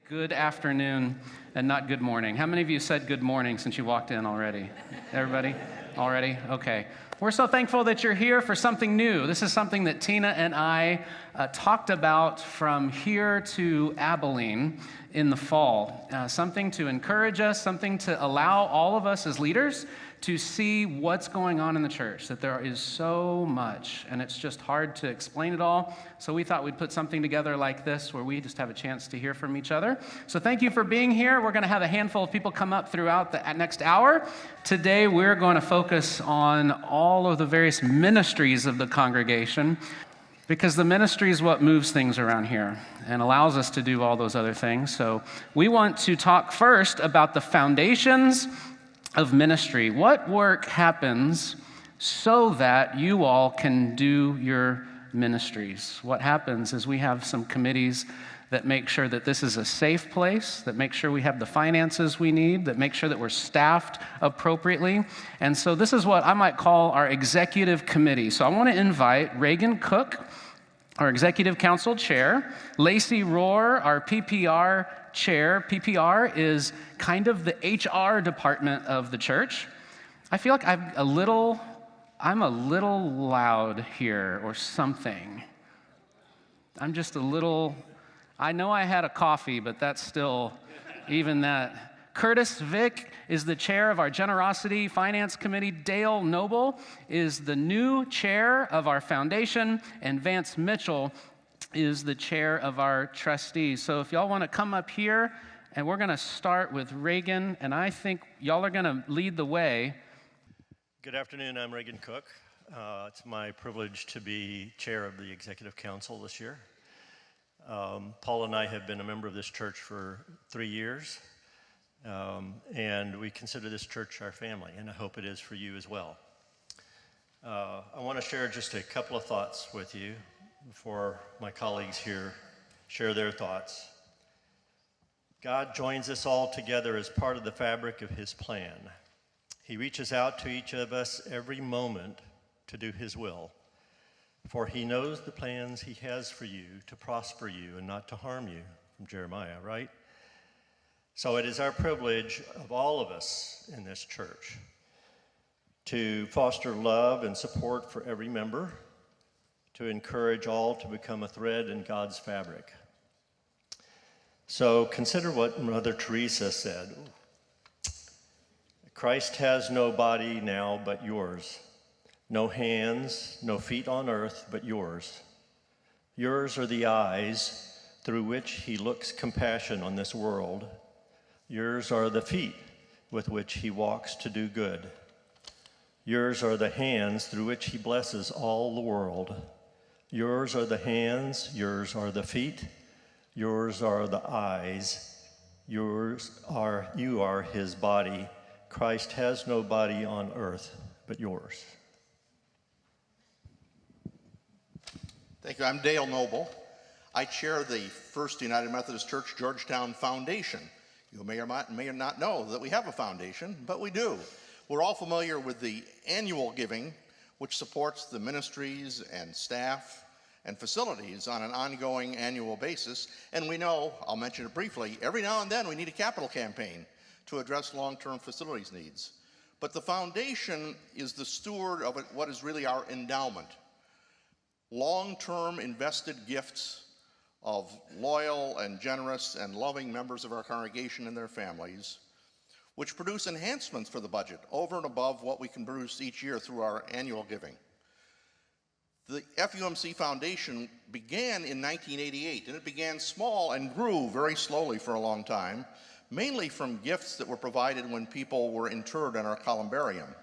Good afternoon and not good morning. How many of you said good morning since you walked in already? Everybody? Already? Okay. We're so thankful that you're here for something new. This is something that Tina and I talked about from here to Abilene in the fall. Something to encourage us, something to allow all of us as leaders to see what's going on in the church, that there is so much, and it's just hard to explain it all. So we thought we'd put something together like this where we just have a chance to hear from each other. So thank you for being here. We're going to have a handful of people come up throughout the next hour. Today we're going to focus on all of the various ministries of the congregation, because the ministry is what moves things around here and allows us to do all those other things. So we want to talk first about the foundations of ministry. What work happens so that you all can do your ministries? What happens is we have some committees that make sure that this is a safe place, that make sure we have the finances we need, that make sure that we're staffed appropriately. And so this is what I might call our executive committee. So I want to invite Reagan Cook, our executive council chair, Lacey Rohr, our PPR chair. PPR is kind of the HR department of the church. I feel like I'm a little loud here or something. I'm just a little, I know I had a coffee, but that's still, even that. Curtis Vick is the chair of our Generosity Finance Committee. Dale Noble is the new chair of our foundation, and Vance Mitchell is the chair of our trustees. So if y'all want to come up here, and we're going to start with Reagan, and I think y'all are going to lead the way. Good afternoon, I'm Reagan Cook. It's my privilege to be chair of the Executive Council this year. Paul and I have been a member of this church for 3 years, and we consider this church our family, and I hope it is for you as well. I want to share just a couple of thoughts with you before my colleagues here share their thoughts. God joins us all together as part of the fabric of his plan. He reaches out to each of us every moment to do his will, for he knows the plans he has for you to prosper you and not to harm you, from Jeremiah, right? So it is our privilege of all of us in this church to foster love and support for every member, to encourage all to become a thread in God's fabric. So consider what Mother Teresa said. Christ has no body now but yours, no hands, no feet on earth but yours. Yours are the eyes through which he looks compassion on this world. Yours are the feet with which he walks to do good. Yours are the hands through which he blesses all the world. Yours are the hands, yours are the feet, yours are the eyes, you are his body. Christ has no body on earth but yours. Thank you. I'm Dale Noble. I chair the First United Methodist Church Georgetown Foundation. You may or not know that we have a foundation, but we do. We're all familiar with the annual giving, which supports the ministries and staff and facilities on an ongoing annual basis. And we know, I'll mention it briefly, every now and then we need a capital campaign to address long-term facilities needs. But the foundation is the steward of what is really our endowment. Long-term invested gifts of loyal and generous and loving members of our congregation and their families, which produce enhancements for the budget over and above what we can produce each year through our annual giving. The FUMC Foundation began in 1988, and it began small and grew very slowly for a long time, mainly from gifts that were provided when people were interred in our columbarium.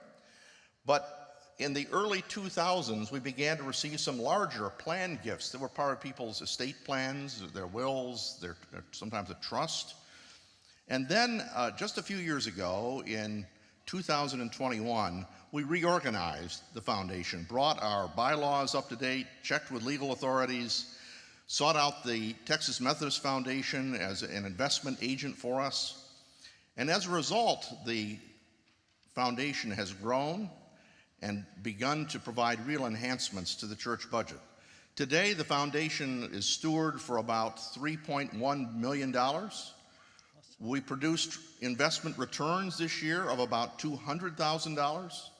But in the early 2000s, we began to receive some larger planned gifts that were part of people's estate plans, their wills, sometimes a trust. And then just a few years ago, in 2021, we reorganized the foundation, brought our bylaws up to date, checked with legal authorities, sought out the Texas Methodist Foundation as an investment agent for us. And as a result, the foundation has grown and begun to provide real enhancements to the church budget. Today, the foundation is steward for about $3.1 million We produced investment returns this year of about $200,000.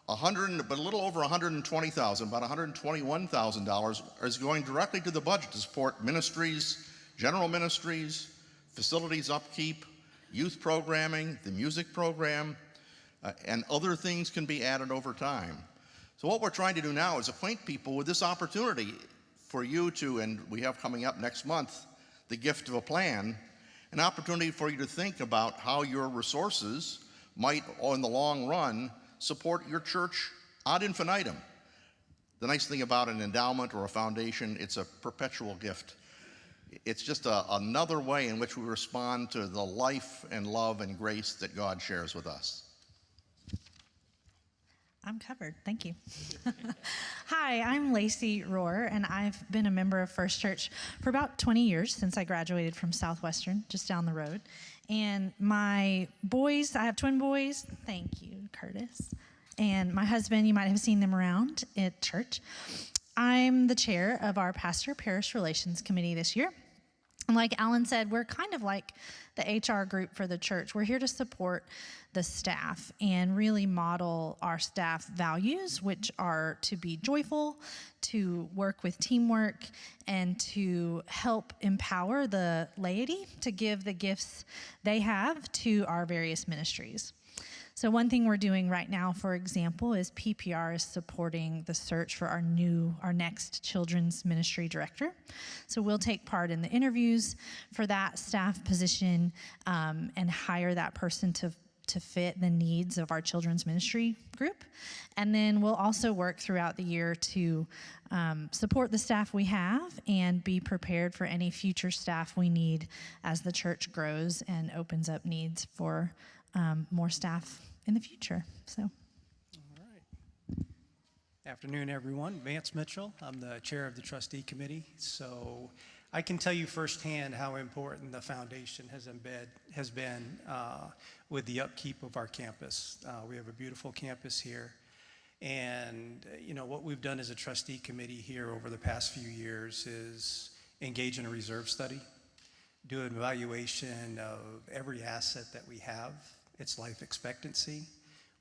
But a little over $120,000, about $121,000 is going directly to the budget to support ministries, general ministries, facilities upkeep, youth programming, the music program, and other things can be added over time. So what we're trying to do now is acquaint people with this opportunity for you to, and we have coming up next month, the gift of a plan, an opportunity for you to think about how your resources might, in the long run, support your church ad infinitum. The nice thing about an endowment or a foundation, it's a perpetual gift. It's just another way in which we respond to the life and love and grace that God shares with us. I'm covered. Thank you. Hi, I'm Lacey Rohr, and I've been a member of First Church for about 20 years since I graduated from Southwestern, just down the road. And my boys, I have twin boys. Thank you, Curtis. And my husband, you might have seen them around at church. I'm the chair of our Pastor Parish Relations Committee this year. And like Alan said, we're kind of like the HR group for the church. We're here to support the staff and really model our staff values, which are to be joyful, to work with teamwork, and to help empower the laity to give the gifts they have to our various ministries. So one thing we're doing right now, for example, is PPR is supporting the search for our next children's ministry director. So we'll take part in the interviews for that staff position and hire that person to fit the needs of our children's ministry group. And then we'll also work throughout the year to support the staff we have and be prepared for any future staff we need as the church grows and opens up needs for more staff in the future. So. All right. Afternoon, everyone. Vance Mitchell. I'm the chair of the trustee committee. So I can tell you firsthand how important the foundation has been with the upkeep of our campus. We have a beautiful campus here. And what we've done as a trustee committee here over the past few years is engage in a reserve study, do an evaluation of every asset that we have, its life expectancy,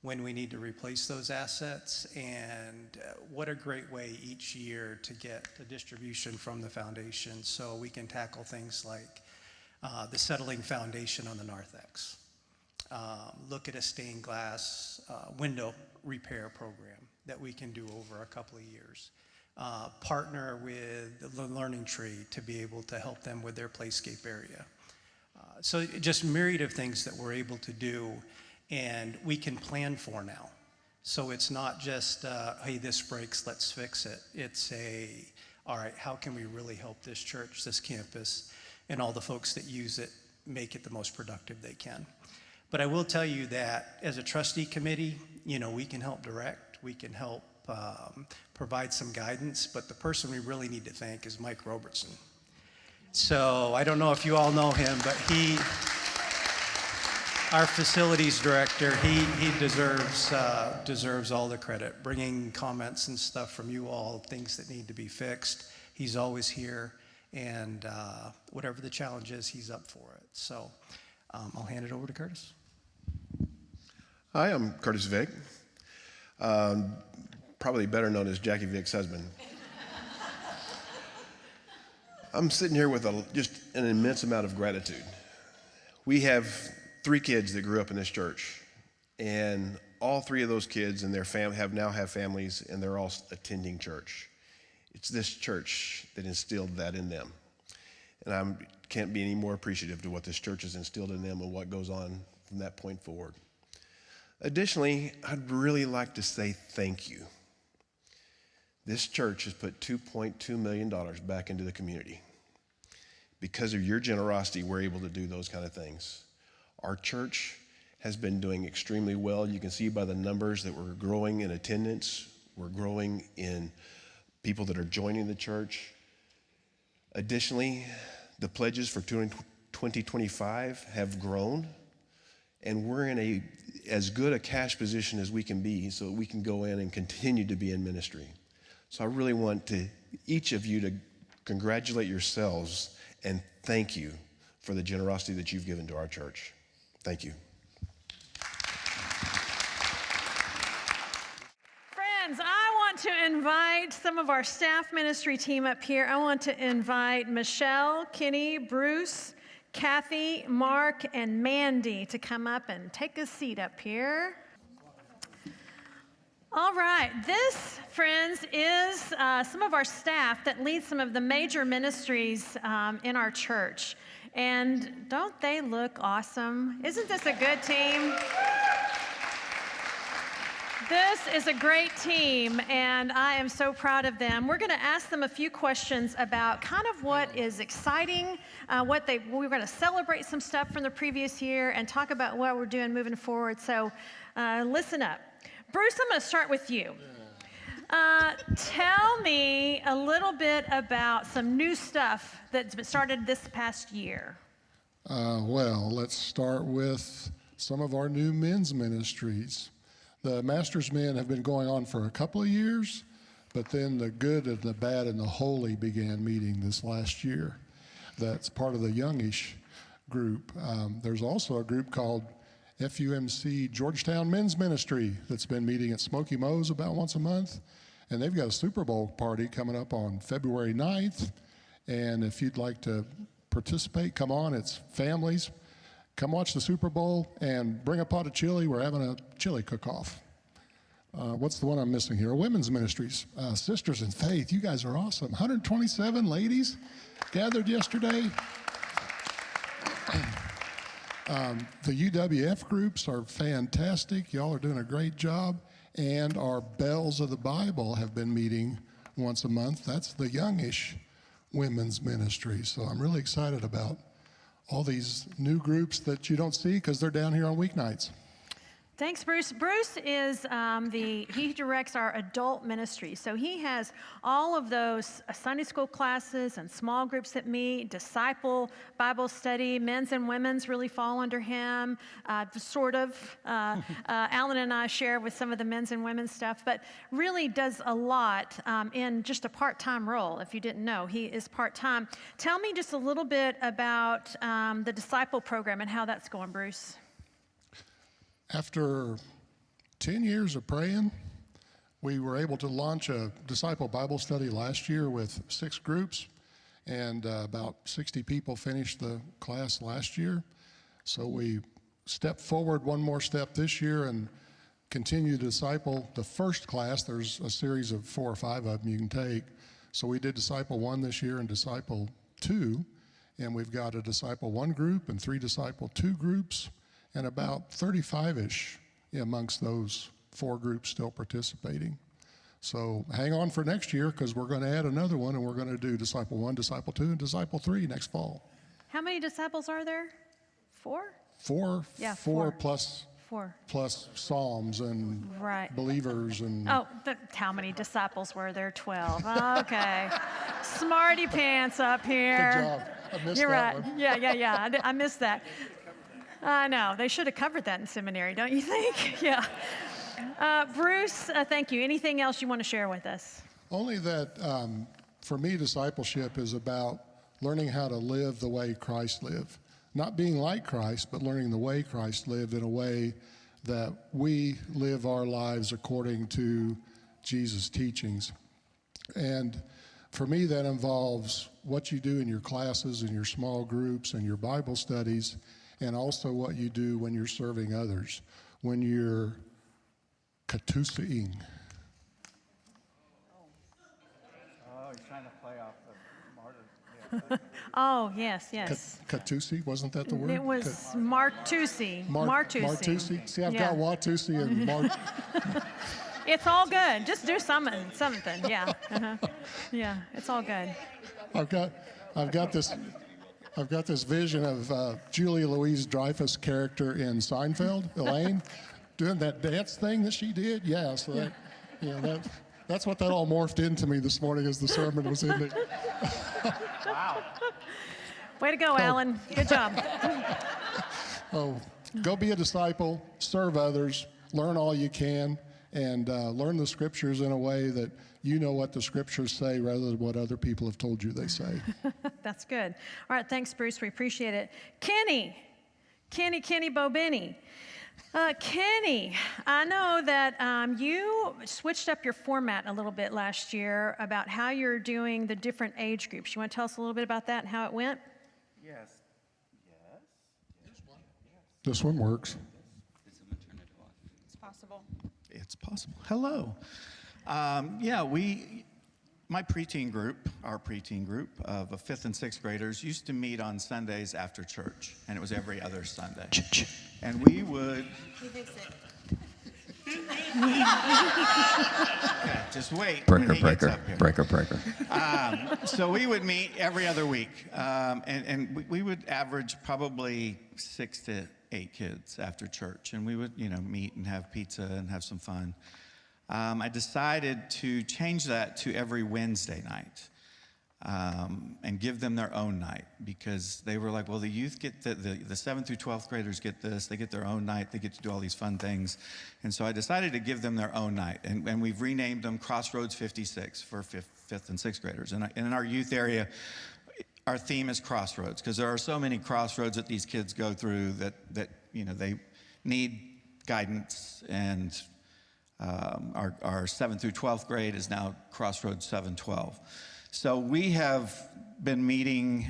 when we need to replace those assets, and what a great way each year to get a distribution from the foundation so we can tackle things like the settling foundation on the narthex, look at a stained glass window repair program that we can do over a couple of years, partner with the Learning Tree to be able to help them with their playscape area. So just myriad of things that we're able to do and we can plan for now. So it's not just, hey, this breaks, let's fix it. It's all right, how can we really help this church, this campus, and all the folks that use it make it the most productive they can. But I will tell you that as a trustee committee, we can help direct, we can help provide some guidance, but the person we really need to thank is Mike Robertson. So I don't know if you all know him, but our facilities director, he deserves all the credit, bringing comments and stuff from you all, things that need to be fixed. He's always here, and whatever the challenge is, he's up for it. So I'll hand it over to Curtis. Hi, I'm Curtis Vick, probably better known as Jackie Vick's husband. I'm sitting here with just an immense amount of gratitude. We have 3 kids that grew up in this church, and all 3 of those kids and their now have families, and they're all attending church. It's this church that instilled that in them, and I can't be any more appreciative to what this church has instilled in them and what goes on from that point forward. Additionally, I'd really like to say thank you. This church has put $2.2 million back into the community. Because of your generosity, we're able to do those kind of things. Our church has been doing extremely well. You can see by the numbers that we're growing in attendance. We're growing in people that are joining the church. Additionally, the pledges for 2025 have grown, and we're in as good a cash position as we can be so that we can go in and continue to be in ministry. So I really want each of you to congratulate yourselves and thank you for the generosity that you've given to our church. Thank you. Friends, I want to invite some of our staff ministry team up here. I want to invite Michelle, Kenny, Bruce, Kathy, Mark, and Mandy to come up and take a seat up here. All right, this, friends, is some of our staff that lead some of the major ministries in our church. And don't they look awesome? Isn't this a good team? This is a great team, and I am so proud of them. We're going to ask them a few questions about kind of what is exciting, we're going to celebrate some stuff from the previous year and talk about what we're doing moving forward. So listen up. Bruce, I'm going to start with you. Tell me a little bit about some new stuff that's been started this past year. Well, let's start with some of our new men's ministries. The Master's Men have been going on for a couple of years, but then the good and the bad and the holy began meeting this last year. That's part of the youngish group. There's also a group called FUMC Georgetown Men's Ministry that's been meeting at Smoky Moe's about once a month. And they've got a Super Bowl party coming up on February 9th. And if you'd like to participate, come on. It's families. Come watch the Super Bowl and bring a pot of chili. We're having a chili cook-off. What's the one I'm missing here? Women's ministries. Sisters in Faith. You guys are awesome. 127 ladies gathered yesterday. The UWF groups are fantastic. Y'all are doing a great job. And our Bells of the Bible have been meeting once a month. That's the youngish women's ministry. So I'm really excited about all these new groups that you don't see because they're down here on weeknights. Thanks, Bruce. Bruce is he directs our adult ministry. So he has all of those Sunday school classes and small groups that meet, disciple, Bible study, men's and women's really fall under him, sort of. Alan and I share with some of the men's and women's stuff, but really does a lot in just a part-time role. If you didn't know, he is part-time. Tell me just a little bit about the disciple program and how that's going, Bruce. After 10 years of praying, we were able to launch a disciple Bible study last year with 6 groups, and about 60 people finished the class last year. So we stepped forward one more step this year and continue to disciple the first class. There's a series of 4 or 5 of them you can take. So we did Disciple 1 this year and Disciple 2, and we've got a Disciple 1 group and 3 Disciple 2 groups, and about 35-ish amongst those 4 groups still participating. So hang on for next year because we're going to add another one, and we're going to do Disciple 1, Disciple 2, and Disciple 3 next fall. How many disciples are there? 4? 4? Yeah, 4 4. plus Psalms and Right. believers and... Oh, how many disciples were there? 12. Okay. Smarty pants up here. Good job. I missed You're that right. one. Yeah. I missed that. I know. They should have covered that in seminary, don't you think? Yeah. Bruce, thank you. Anything else you want to share with us? Only that, for me, discipleship is about learning how to live the way Christ lived. Not being like Christ, but learning the way Christ lived in a way that we live our lives according to Jesus' teachings. And for me, that involves what you do in your classes and your small groups and your Bible studies, and also what you do when you're serving others, when you're katuseing. Oh, he's trying to play off the martyr. Oh, yes. Katusi, wasn't that the word? It was Martusi. Martusi. See, I've got Watusi and Mart. It's all good. Just do something. Yeah. Yeah, it's all good. I've got this vision of Julia Louise-Dreyfus' character in Seinfeld, Elaine, doing that dance thing that she did. Yeah, so that's what that all morphed into me this morning as the sermon was ending. Wow. Way to go, Alan. Good job. Go be a disciple, serve others, learn all you can, and learn the scriptures in a way that you know what the scriptures say rather than what other people have told you they say. That's good. All right, thanks, Bruce. We appreciate it. Kenny Bobini. Kenny, I know that you switched up your format a little bit last year about how you're doing the different age groups. You want to tell us a little bit about that and how it went? Yes. This one works. It's possible. It's possible. Hello. My preteen group, our preteen group of 5th and 6th graders used to meet on Sundays after church, and it was every other Sunday. And we would... Okay, just wait. Breaker. So we would meet every other week, and we would average probably 6 to 8 kids after church, and we would, meet and have pizza and have some fun. I decided to change that to every Wednesday night and give them their own night, because they were like, well, the youth get the 7th through 12th graders get this, they get their own night, they get to do all these fun things. And so I decided to give them their own night, and we've renamed them Crossroads 56 for 5th and 6th graders. And in our youth area, our theme is crossroads, because there are so many crossroads that these kids go through that they need guidance. And our 7th through 12th grade is now Crossroads 712. So we have been meeting,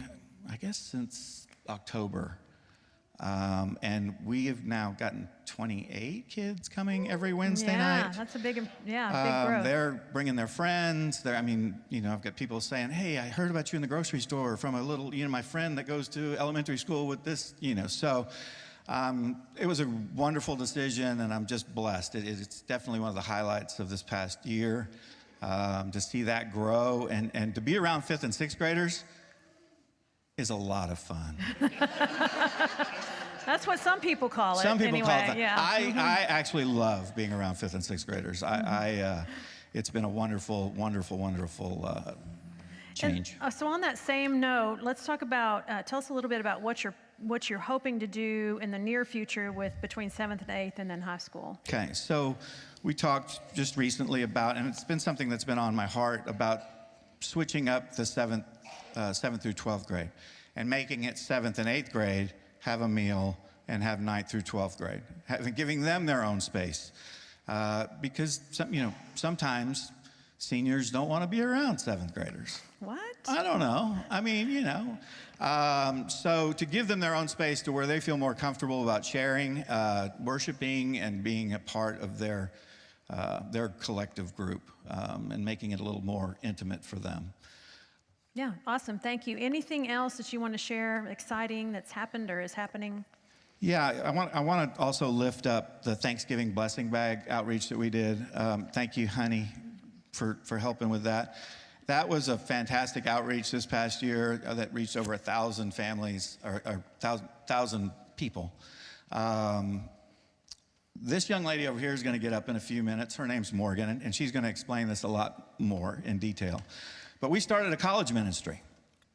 I guess, since October. And we have now gotten 28 kids coming every Wednesday night. Yeah, that's a big growth. They're bringing their friends. I've got people saying, hey, I heard about you in the grocery store from a little, my friend that goes to elementary school with this, So it was a wonderful decision, and I'm just blessed. It's definitely one of the highlights of this past year, to see that grow, and to be around 5th and 6th graders is a lot of fun. That's what some people call it. Some people call it that. Yeah. I actually love being around 5th and 6th graders. It's been a wonderful change. And, so on that same note, let's talk about, tell us a little bit about what you're hoping to do in the near future with between 7th and 8th and then high school. Okay, so we talked just recently about, and it's been something that's been on my heart, about switching up the 7th through 12th grade and making it 7th and 8th grade have a meal and have 9th through 12th grade, giving them their own space. Because sometimes seniors don't want to be around 7th graders. What? I don't know. So to give them their own space to where they feel more comfortable about sharing, worshiping, and being a part of their collective group, and making it a little more intimate for them. Yeah, awesome. Thank you. Anything else that you want to share, exciting, that's happened or is happening? Yeah, I want to also lift up the Thanksgiving blessing bag outreach that we did. Thank you, Honey, for helping with that. That was a fantastic outreach this past year that reached over 1,000 families, or 1,000 people. This young lady over here is going to get up in a few minutes. Her name's Morgan, and she's going to explain this a lot more in detail. But we started a college ministry,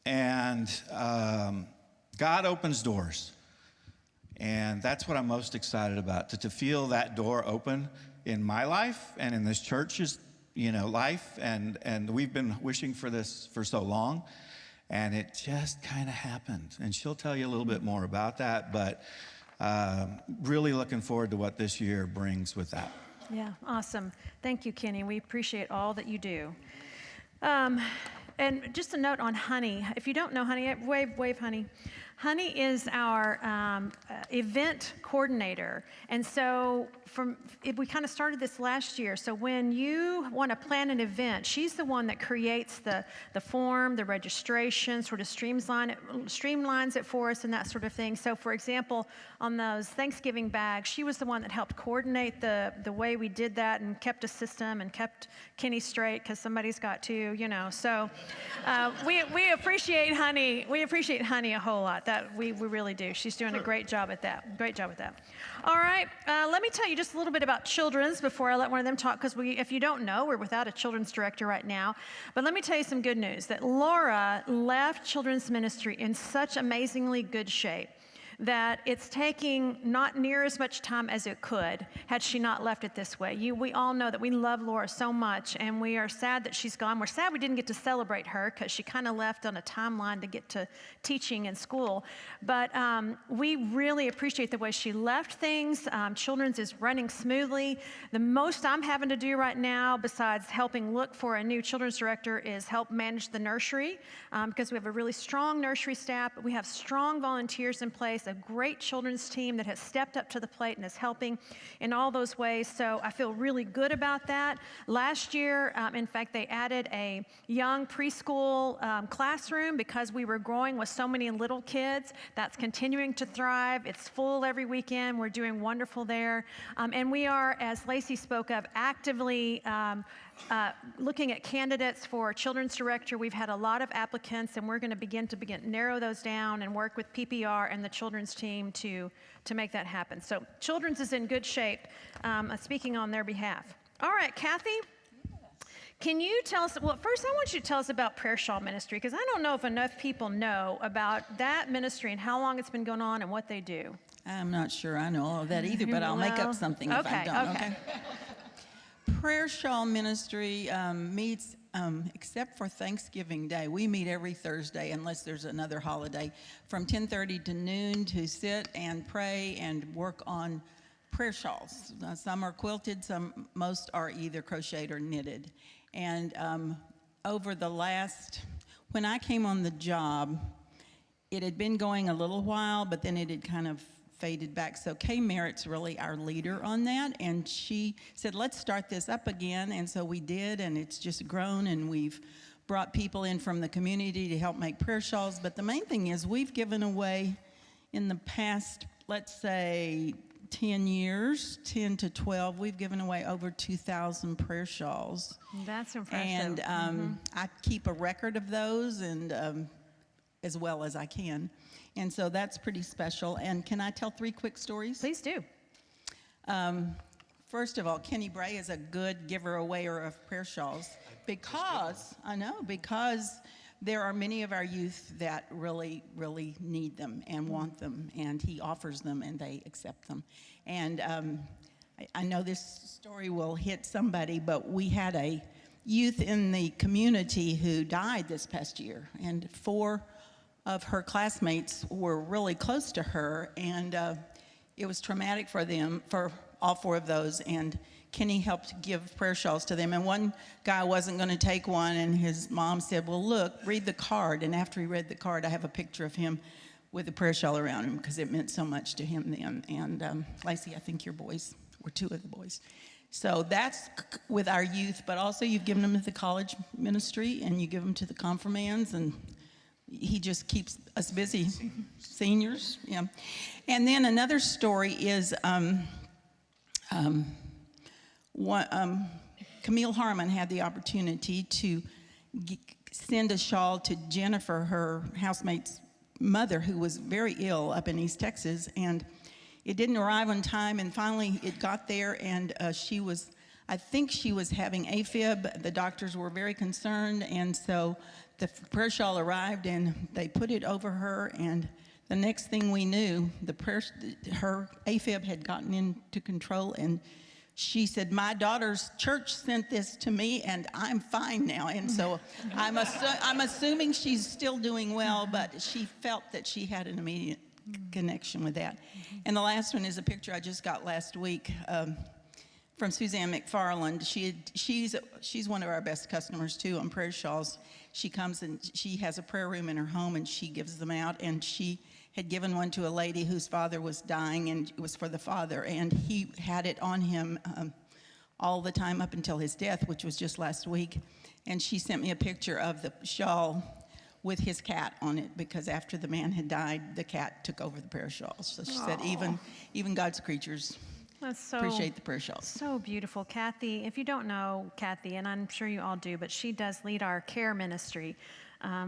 and God opens doors. And that's what I'm most excited about, to feel that door open in my life and in this church's life, and we've been wishing for this for so long, and it just kind of happened. And she'll tell you a little bit more about that, but really looking forward to what this year brings with that. Yeah, awesome. Thank you, Kenny. We appreciate all that you do. And just a note on Honey. If you don't know Honey, wave Honey. Honey is our event coordinator. And so we kind of started this last year. So when you want to plan an event, she's the one that creates the form, the registration, sort of streamlines it for us and that sort of thing. So for example, on those Thanksgiving bags, she was the one that helped coordinate the way we did that and kept a system and kept Kenny straight, because somebody's got to, So we appreciate Honey. We appreciate Honey a whole lot. That we really do. She's doing a great job at that. Great job at that. All right. Let me tell you just a little bit about children's before I let one of them talk, because if you don't know, we're without a children's director right now. But let me tell you some good news, that Laura left children's ministry in such amazingly good shape. that it's taking not near as much time as it could had she not left it this way. We all know that we love Laura so much, and we are sad that she's gone. We're sad we didn't get to celebrate her because she kind of left on a timeline to get to teaching in school. But we really appreciate the way she left things. Children's is running smoothly. The most I'm having to do right now, besides helping look for a new children's director, is help manage the nursery because we have a really strong nursery staff, but we have strong volunteers in place, a great children's team that has stepped up to the plate and is helping in all those ways. So I feel really good about that. Last year, in fact, they added a young preschool classroom because we were growing with so many little kids. That's continuing to thrive. It's full every weekend. We're doing wonderful there. And we are, as Lacey spoke of, actively looking at candidates for children's director. We've had a lot of applicants, and we're going to begin to narrow those down and work with PPR and the children's team to make that happen. So children's is in good shape, speaking on their behalf. All right, Kathy, can you tell us, well, first I want you to tell us about Prayer Shawl Ministry, because I don't know if enough people know about that ministry and how long it's been going on and what they do. I'm not sure I know all of that either, but I'll make up something if I don't. Okay. Prayer Shawl Ministry meets, except for Thanksgiving Day. We meet every Thursday unless there's another holiday, from 10:30 to noon to sit and pray and work on prayer shawls. Some are quilted, most are either crocheted or knitted. And over the when I came on the job, it had been going a little while, but then it had kind of faded back. So Kay Merritt's really our leader on that, and she said, let's start this up again. And so we did, and it's just grown, and we've brought people in from the community to help make prayer shawls. But the main thing is we've given away in the past, let's say 10 years, 10 to 12, we've given away over 2,000 prayer shawls. That's impressive. And I keep a record of those, and as well as I can. And so that's pretty special. And can I tell 3 quick stories? Please do. First of all, Kenny Bray is a good giver-awayer of prayer shawls because there are many of our youth that really, really need them and want them, and he offers them and they accept them. And I know this story will hit somebody, but we had a youth in the community who died this past year, and 4 of her classmates were really close to her, and it was traumatic for them, for all 4 of those, and Kenny helped give prayer shawls to them. And one guy wasn't going to take one, and his mom said, well, look, read the card. And after he read the card, I have a picture of him with a prayer shawl around him because it meant so much to him then. And Lacey, I think your boys were 2 of the boys. So that's with our youth, but also you've given them to the college ministry, and you give them to the confirmands, and he just keeps us busy. Seniors, yeah. And then another story is Camille Harmon had the opportunity to send a shawl to Jennifer, her housemate's mother, who was very ill up in East Texas, and it didn't arrive on time, and finally it got there, and I think she was having AFib. The doctors were very concerned, and so the prayer shawl arrived, and they put it over her, and the next thing we knew, her AFib had gotten into control, and she said, my daughter's church sent this to me, and I'm fine now. And so I'm assuming she's still doing well, but she felt that she had an immediate connection with that. And the last one is a picture I just got last week from Suzanne McFarland. She's one of our best customers, too, on prayer shawls. She comes and she has a prayer room in her home, and she gives them out, and she had given one to a lady whose father was dying, and it was for the father, and he had it on him all the time up until his death, which was just last week. And she sent me a picture of the shawl with his cat on it, because after the man had died, the cat took over the prayer shawl. So she said, even God's creatures appreciate the prayer shawls. So beautiful. Kathy, if you don't know Kathy, and I'm sure you all do, but she does lead our care ministry,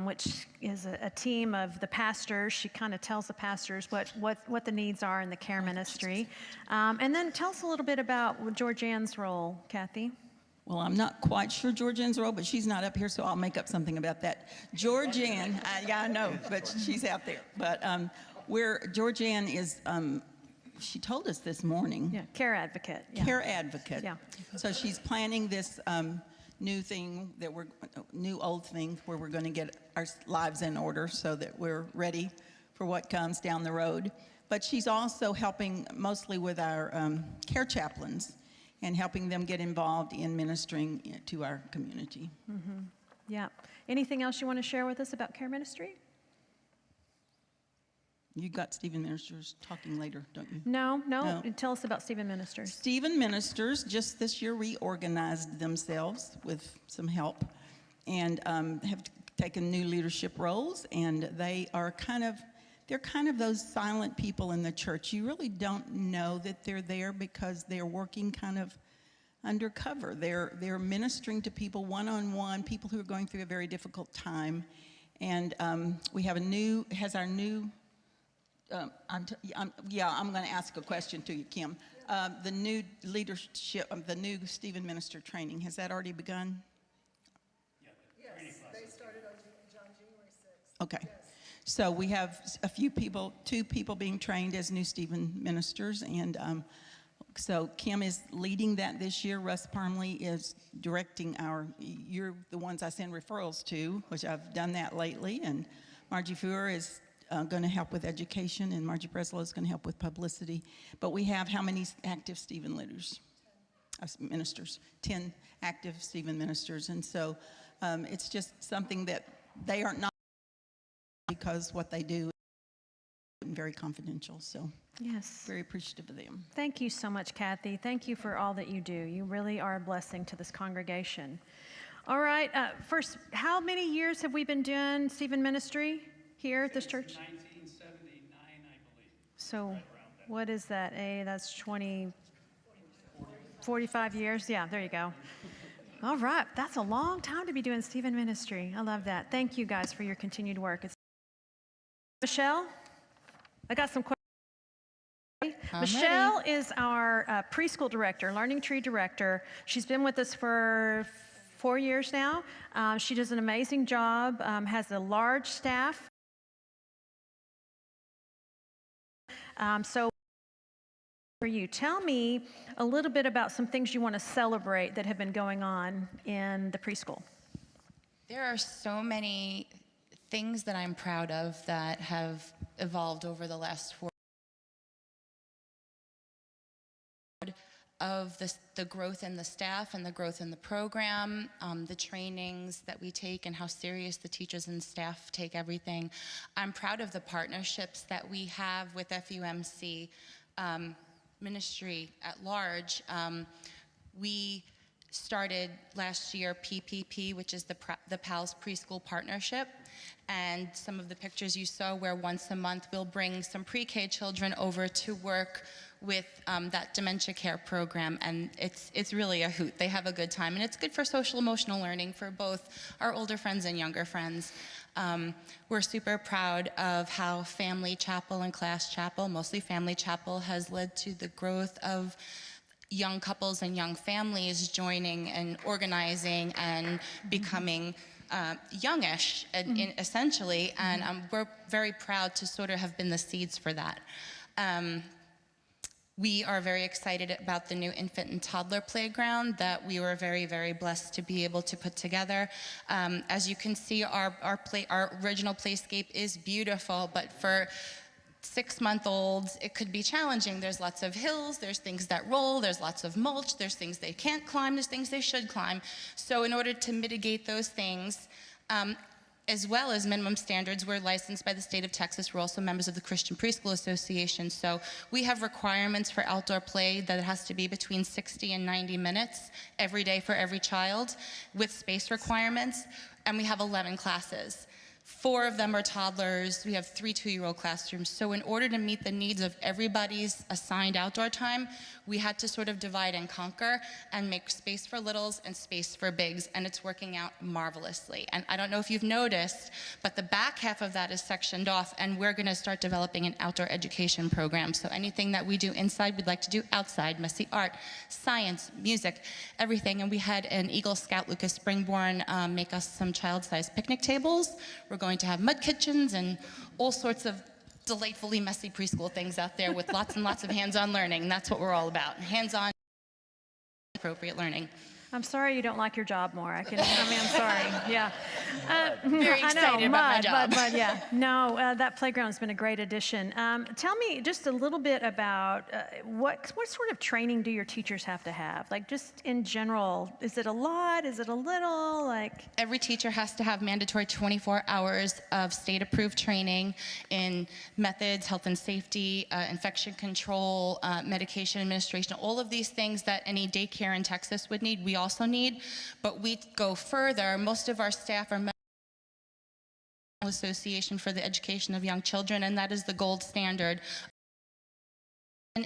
which is a team of the pastors. She kind of tells the pastors what the needs are in the care ministry. And then tell us a little bit about Georgianne's role, Kathy. Well, I'm not quite sure Georgianne's role, but she's not up here, so I'll make up something about that. Georgianne, yeah, I know, but she's out there. But Georgianne is, she told us this morning. Yeah, care advocate. Yeah. Care advocate. Yeah. So she's planning this new thing that new old thing where we're going to get our lives in order so that we're ready for what comes down the road. But she's also helping mostly with our care chaplains and helping them get involved in ministering to our community. Mm-hmm. Yeah. Anything else you want to share with us about care ministry? You got Stephen Ministers talking later, don't you? No. Tell us about Stephen Ministers. Stephen Ministers just this year reorganized themselves with some help and have taken new leadership roles, and they're kind of those silent people in the church. You really don't know that they're there because they're working kind of undercover. They're ministering to people one-on-one, people who are going through a very difficult time. And we have I'm going to ask a question to you, Kim. The new leadership, the new Stephen Minister training, has that already begun? Yes, they started on January 6th. Okay. Yes. So we have two people being trained as new Stephen Ministers, and so Kim is leading that this year. Russ Parmley is directing you're the ones I send referrals to, which I've done that lately, and Margie Fuhr is going to help with education, and Margie Breslow is going to help with publicity. But we have how many active Stephen leaders? 10. Ministers. 10 active Stephen ministers. And so it's just something that they are not, because what they do is very confidential. So yes, very appreciative of them. Thank you so much, Kathy. Thank you for all that you do. You really are a blessing to this congregation. All right. First, how many years have we been doing Stephen ministry here at this church? 1979, I believe. So right what is that? That's 45 years? Yeah, there you go. All right. That's a long time to be doing Stephen ministry. I love that. Thank you guys for your continued work. Michelle, I got some questions. Michelle is our preschool director, learning tree director. She's been with us for 4 years now. She does an amazing job, has a large staff. So for you, tell me a little bit about some things you want to celebrate that have been going on in the preschool. There are so many things that I'm proud of that have evolved over the last 4 years. Of the growth in the staff and the growth in the program, the trainings that we take and how serious the teachers and staff take everything. I'm proud of the partnerships that we have with FUMC ministry at large. We started last year PPP, which is the PALS Preschool Partnership. And some of the pictures you saw where once a month we'll bring some pre-K children over to work with that dementia care program, and it's really a hoot. They have a good time, and it's good for social emotional learning for both our older friends and younger friends. We're super proud of how Family Chapel and Class Chapel, mostly Family Chapel, has led to the growth of young couples and young families joining and organizing and becoming youngish, essentially, and we're very proud to sort of have been the seeds for that. We are very excited about the new infant and toddler playground that we were very, very blessed to be able to put together. As you can see, our original playscape is beautiful, but for 6-month-olds, it could be challenging. There's lots of hills, there's things that roll, there's lots of mulch, there's things they can't climb, there's things they should climb. So in order to mitigate those things, as well as minimum standards, we're licensed by the state of Texas. We're also members of the Christian Preschool Association. So we have requirements for outdoor play that it has to be between 60 and 90 minutes every day for every child with space requirements. And we have 11 classes. 4 of them are toddlers. We have 3 2-year-old classrooms. So in order to meet the needs of everybody's assigned outdoor time, we had to sort of divide and conquer and make space for littles and space for bigs, and it's working out marvelously. And I don't know if you've noticed, but the back half of that is sectioned off, and we're going to start developing an outdoor education program. So anything that we do inside, we'd like to do outside: messy art, science, music, everything. And we had an Eagle Scout, Lucas Springborn, make us some child-sized picnic tables. We're going to have mud kitchens and all sorts of delightfully messy preschool things out there with lots and lots of hands-on learning. That's what we're all about, hands-on, appropriate learning. I'm sorry you don't like your job more. I'm sorry. Yeah. Very excited about my job. But yeah. No, that playground's been a great addition. Tell me just a little bit about what sort of training do your teachers have to have? Like just in general, is it a lot? Is it a little? Like every teacher has to have mandatory 24 hours of state-approved training in methods, health and safety, infection control, medication administration, all of these things that any daycare in Texas would need. We also need, but we go further. Most of our staff are members of the Association for the Education of Young Children, and that is the gold standard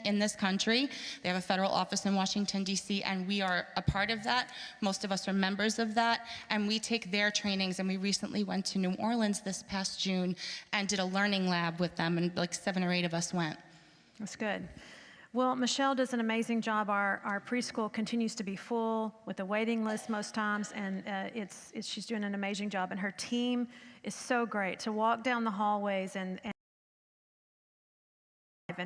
in this country. They have a federal office in Washington, D.C., and we are a part of that. Most of us are members of that, and we take their trainings, and we recently went to New Orleans this past June and did a learning lab with them, and like 7 or 8 of us went. That's good. Well, Michelle does an amazing job. Our preschool continues to be full with a waiting list most times, and she's doing an amazing job. And her team is so great to walk down the hallways and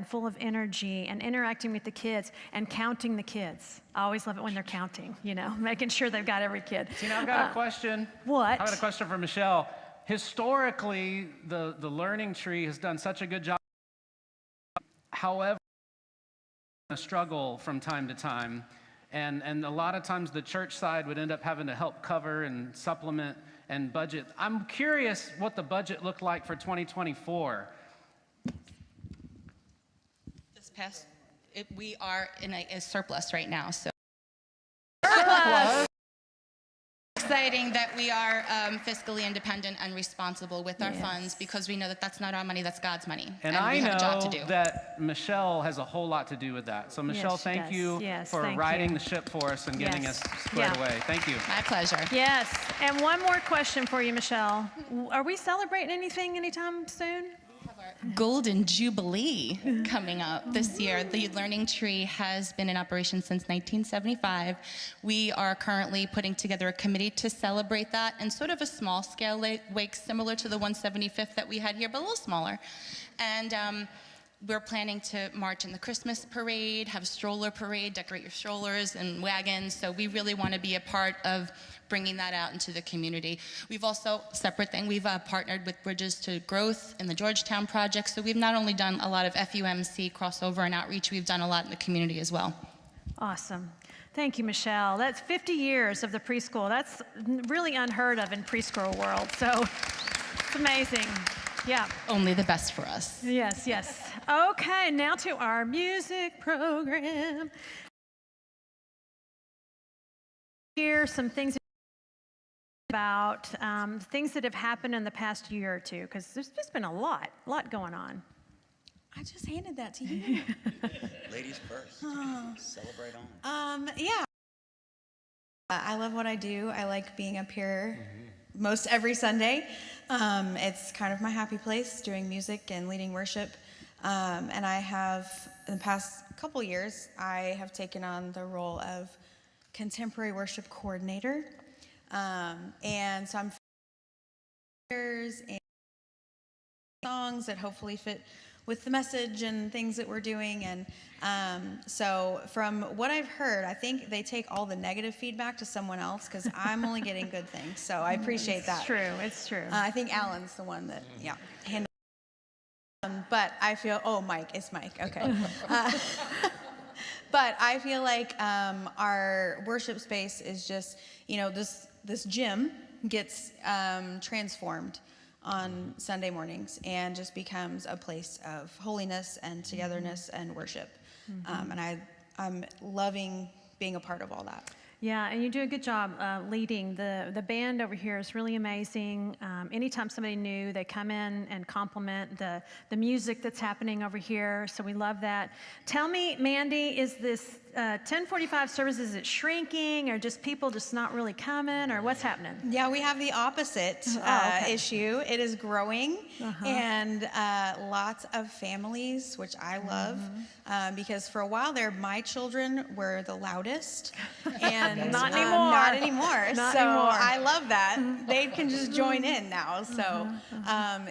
full of energy and interacting with the kids and counting the kids. I always love it when they're counting, you know, making sure they've got every kid. Tina, I've got a question. What? I've got a question for Michelle. Historically, the learning tree has done such a good job. However, a struggle from time to time, and a lot of times the church side would end up having to help cover and supplement and budget. I'm curious what the budget looked like for 2024. This past, we are in a surplus right now, so. Surplus? Exciting that we are fiscally independent and responsible with our funds, because we know that that's not our money, that's God's money. And I know that Michelle has a whole lot to do with that. So Michelle, thank you for riding the ship for us and getting us squared away. Thank you. My pleasure. Yes, and one more question for you, Michelle. Are we celebrating anything anytime soon? Golden Jubilee coming up this year. The Learning Tree has been in operation since 1975. We are currently putting together a committee to celebrate that in sort of a small scale wake, similar to the 175th that we had here, but a little smaller. And we're planning to march in the Christmas parade, have a stroller parade, decorate your strollers and wagons. So we really want to be a part of bringing that out into the community. We've also, separate thing, we've partnered with Bridges to Growth in the Georgetown project. So we've not only done a lot of FUMC crossover and outreach, we've done a lot in the community as well. Awesome. Thank you, Michelle. That's 50 years of the preschool. That's really unheard of in preschool world. So it's amazing. Yeah. Only the best for us. Yes, yes. Okay, now to our music program. Here, some things about things that have happened in the past year or two, because there's just been a lot going on. I just handed that to you. Ladies first. Celebrate on. Yeah. I love what I do. I like being up here most every Sunday. It's kind of my happy place, doing music and leading worship. And I have, in the past couple years, I have taken on the role of contemporary worship coordinator. And so I'm and songs that hopefully fit with the message and things that we're doing. And so from what I've heard, I think they take all the negative feedback to someone else, because I'm only getting good things. So I appreciate that. It's true. It's true. I think Alan's the one that, handles. But I feel, Mike, it's Mike. Okay. But I feel like our worship space is just, this gym gets transformed on Sunday mornings and just becomes a place of holiness and togetherness and worship. And I'm loving being a part of all that. Yeah, and you do a good job leading. The band over here is really amazing. Anytime somebody new, they come in and compliment the music that's happening over here, so we love that. Tell me, Mandy, is this 10:45 service, is it shrinking, or just people just not really coming, or what's happening? Yeah, we have the opposite issue. It is growing, and lots of families, which I love, because for a while there, my children were the loudest, and not anymore. Not anymore. Not so anymore. I love that. They can just join in now. So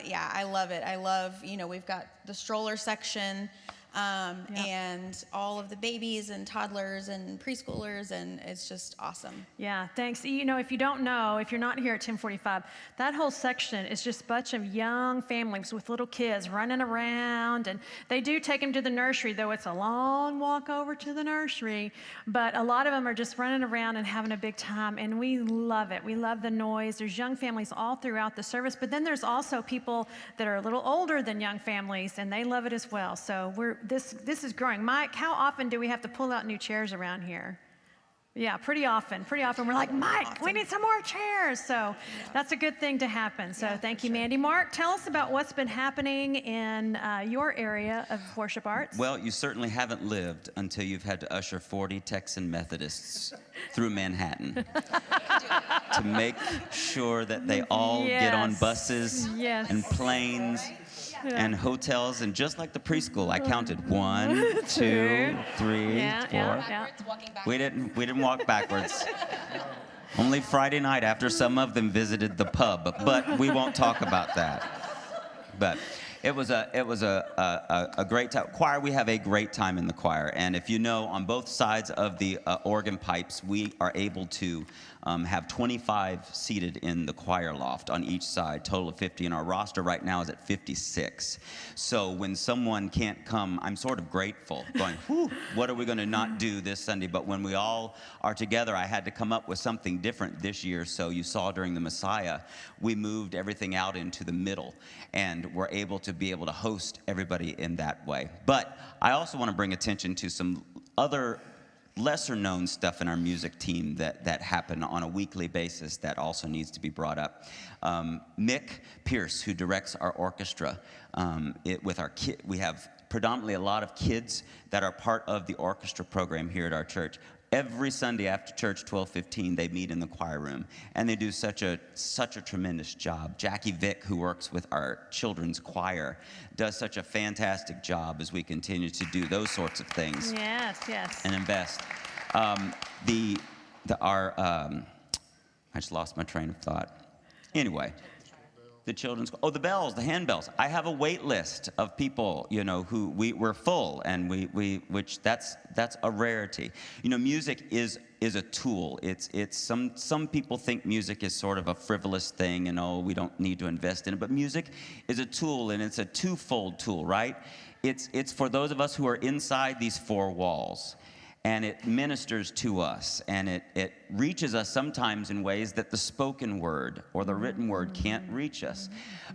yeah, I love it. I love, we've got the stroller section. And all of the babies and toddlers and preschoolers, and it's just awesome. Yeah, thanks. If you don't know, if you're not here at 10:45, that whole section is just a bunch of young families with little kids running around, and they do take them to the nursery, though it's a long walk over to the nursery, but a lot of them are just running around and having a big time, and we love it. We love the noise. There's young families all throughout the service, but then there's also people that are a little older than young families, and they love it as well. So this is growing. Mike, how often do we have to pull out new chairs around here? Yeah, pretty often. Pretty often we're like, Mike, we need some more chairs. So that's a good thing to happen. So thank you, Mandy. Mark, tell us about what's been happening in your area of worship arts. Well, you certainly haven't lived until you've had to usher 40 Texan Methodists through Manhattan to make sure that they all get on buses and planes and hotels, and just like the preschool, I counted 1, 2, 3, 4. We didn't walk backwards. Only Friday night after some of them visited the pub, but we won't talk about that. But it was a great time. Choir, we have a great time in the choir, and if you know, on both sides of the organ pipes, we are able to have 25 seated in the choir loft on each side, total of 50, and our roster right now is at 56. So when someone can't come, I'm sort of grateful, going, whew, what are we going to not do this Sunday? But when we all are together, I had to come up with something different this year. So you saw during the Messiah, we moved everything out into the middle, and we're able to host everybody in that way. But I also want to bring attention to some other lesser known stuff in our music team that happen on a weekly basis that also needs to be brought up. Mick Pierce, who directs our orchestra, with our we have predominantly a lot of kids that are part of the orchestra program here at our church. Every Sunday after church, 12:15, they meet in the choir room, and they do such a tremendous job. Jackie Vick, who works with our children's choir, does such a fantastic job as we continue to do those sorts of things. Yes. And invest. I just lost my train of thought. Anyway. The children's, the bells, the handbells. I have a wait list of people, who we're full, and which that's a rarity. Music is a tool. It's some people think music is sort of a frivolous thing, and we don't need to invest in it. But music is a tool, and it's a twofold tool, right? It's for those of us who are inside these four walls. And it ministers to us, and it reaches us sometimes in ways that the spoken word or the written word can't reach us.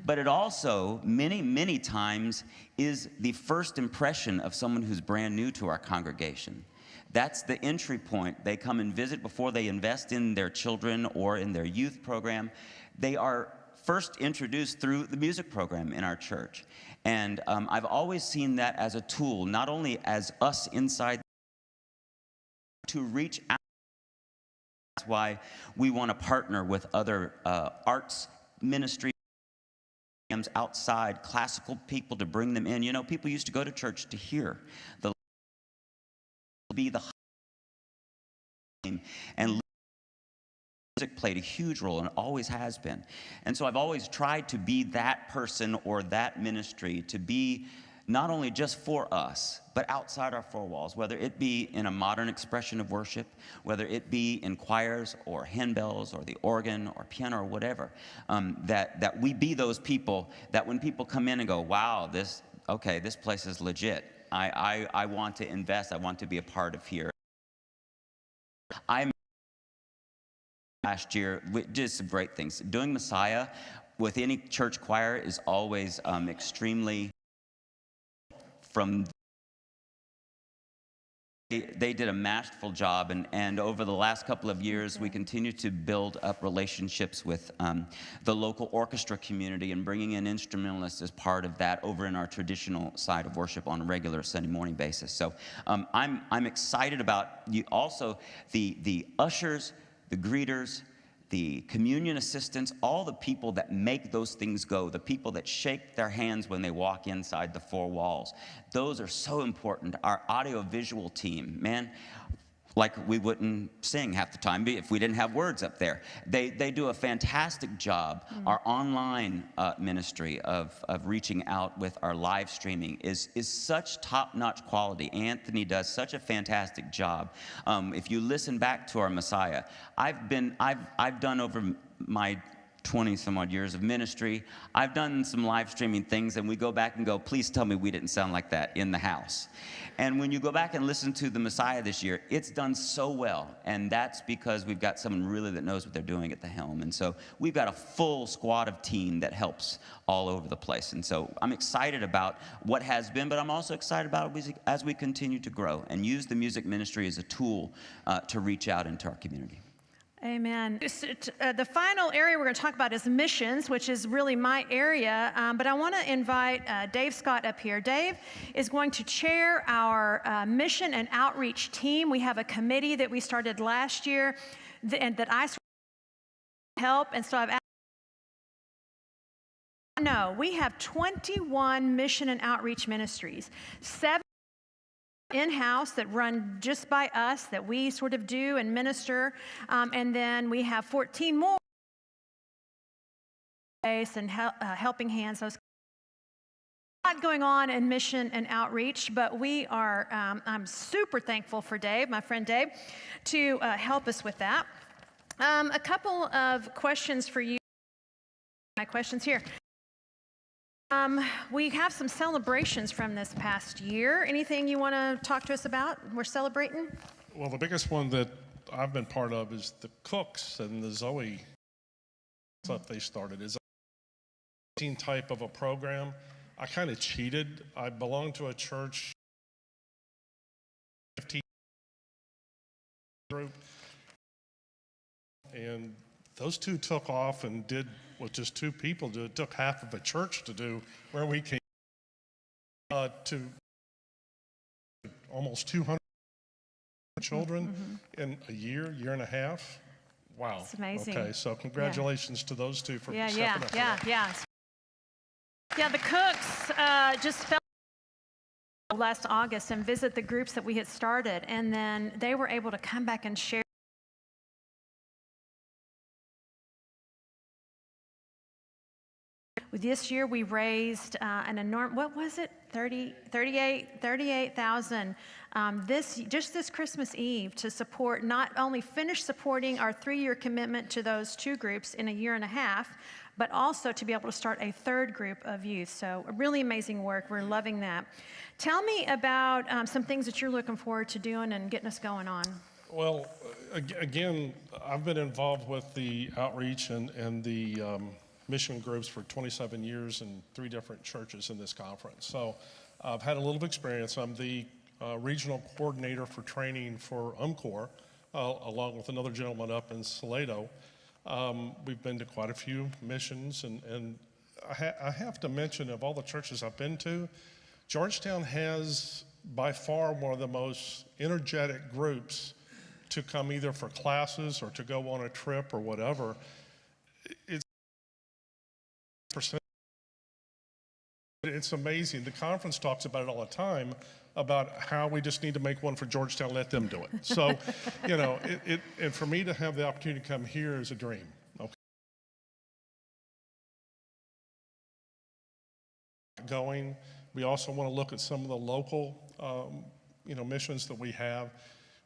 But it also, many, many times, is the first impression of someone who's brand new to our congregation. That's the entry point. They come and visit before they invest in their children or in their youth program. They are first introduced through the music program in our church. And I've always seen that as a tool, not only as us inside to reach out. That's why we want to partner with other arts ministries outside, classical people, to bring them in. People used to go to church to hear the and music played a huge role, and always has been. And so I've always tried to be that person or that ministry, to be not only just for us, but outside our four walls, whether it be in a modern expression of worship, whether it be in choirs or handbells or the organ or piano or whatever, that we be those people that when people come in and go, wow, this place is legit. I want to invest. I want to be a part of here. Last year, we did some great things. Doing Messiah with any church choir is always extremely from They did a masterful job, and over the last couple of years, we continue to build up relationships with the local orchestra community and bringing in instrumentalists as part of that over in our traditional side of worship on a regular Sunday morning basis. So I'm excited about also the ushers, the greeters, the communion assistants, all the people that make those things go, the people that shake their hands when they walk inside the four walls. Those are so important. Our audio-visual team, man, like we wouldn't sing half the time if we didn't have words up there. They do a fantastic job. Our online ministry of reaching out with our live streaming is such top-notch quality. Anthony does such a fantastic job. If you listen back to our Messiah, I've done over my 20-some-odd years of ministry, I've done some live streaming things, and we go back and go, please tell me we didn't sound like that in the house. And when you go back and listen to the Messiah this year, it's done so well, and that's because we've got someone really that knows what they're doing at the helm. And so we've got a full squad of team that helps all over the place. And so I'm excited about what has been, but I'm also excited about it as we continue to grow and use the music ministry as a tool to reach out into our community. Amen. The final area we're going to talk about is missions, which is really my area, but I want to invite Dave Scott up here. Dave is going to chair our mission and outreach team. We have a committee that we started last year and that I help, and so I've asked. No, we have 21 mission and outreach ministries, 7 in-house that run just by us, that we sort of do and minister, and then we have 14 more and helping hands. Those a lot going on in mission and outreach, but we are. I'm super thankful for Dave, my friend Dave, to help us with that. A couple of questions for you. My questions here. We have some celebrations from this past year. Anything you want to talk to us about? We're celebrating? Well, the biggest one that I've been part of is the Cooks and the Zoe stuff they started. Is a type of a program. I kind of cheated. I belonged to a church 15 group, and those two took off and did what just 2 people did. It took half of a church to do where we came to almost 200 children in a year and a half. Wow. It's amazing. Okay, so congratulations to those two for stepping up. Yeah, the Cooks just fell last August and visit the groups that we had started, and then they were able to come back and share. This year we raised an enormous, what was it, 38,000 this Christmas Eve to support, not only finish supporting our 3-year commitment to those 2 groups in a year and a half, but also to be able to start a 3rd group of youth. So really amazing work. We're loving that. Tell me about some things that you're looking forward to doing and getting us going on. Well, again, I've been involved with the outreach and the mission groups for 27 years in 3 different churches in this conference. So I've had a little experience. I'm the regional coordinator for training for UMCOR, along with another gentleman up in Salado. We've been to quite a few missions, and I have to mention, of all the churches I've been to, Georgetown has by far one of the most energetic groups to come either for classes or to go on a trip or whatever. It's amazing. The conference talks about it all the time, about how we just need to make one for Georgetown, let them do it. So, you know, and for me to have the opportunity to come here is a dream. Okay. Going. We also want to look at some of the local, missions that we have.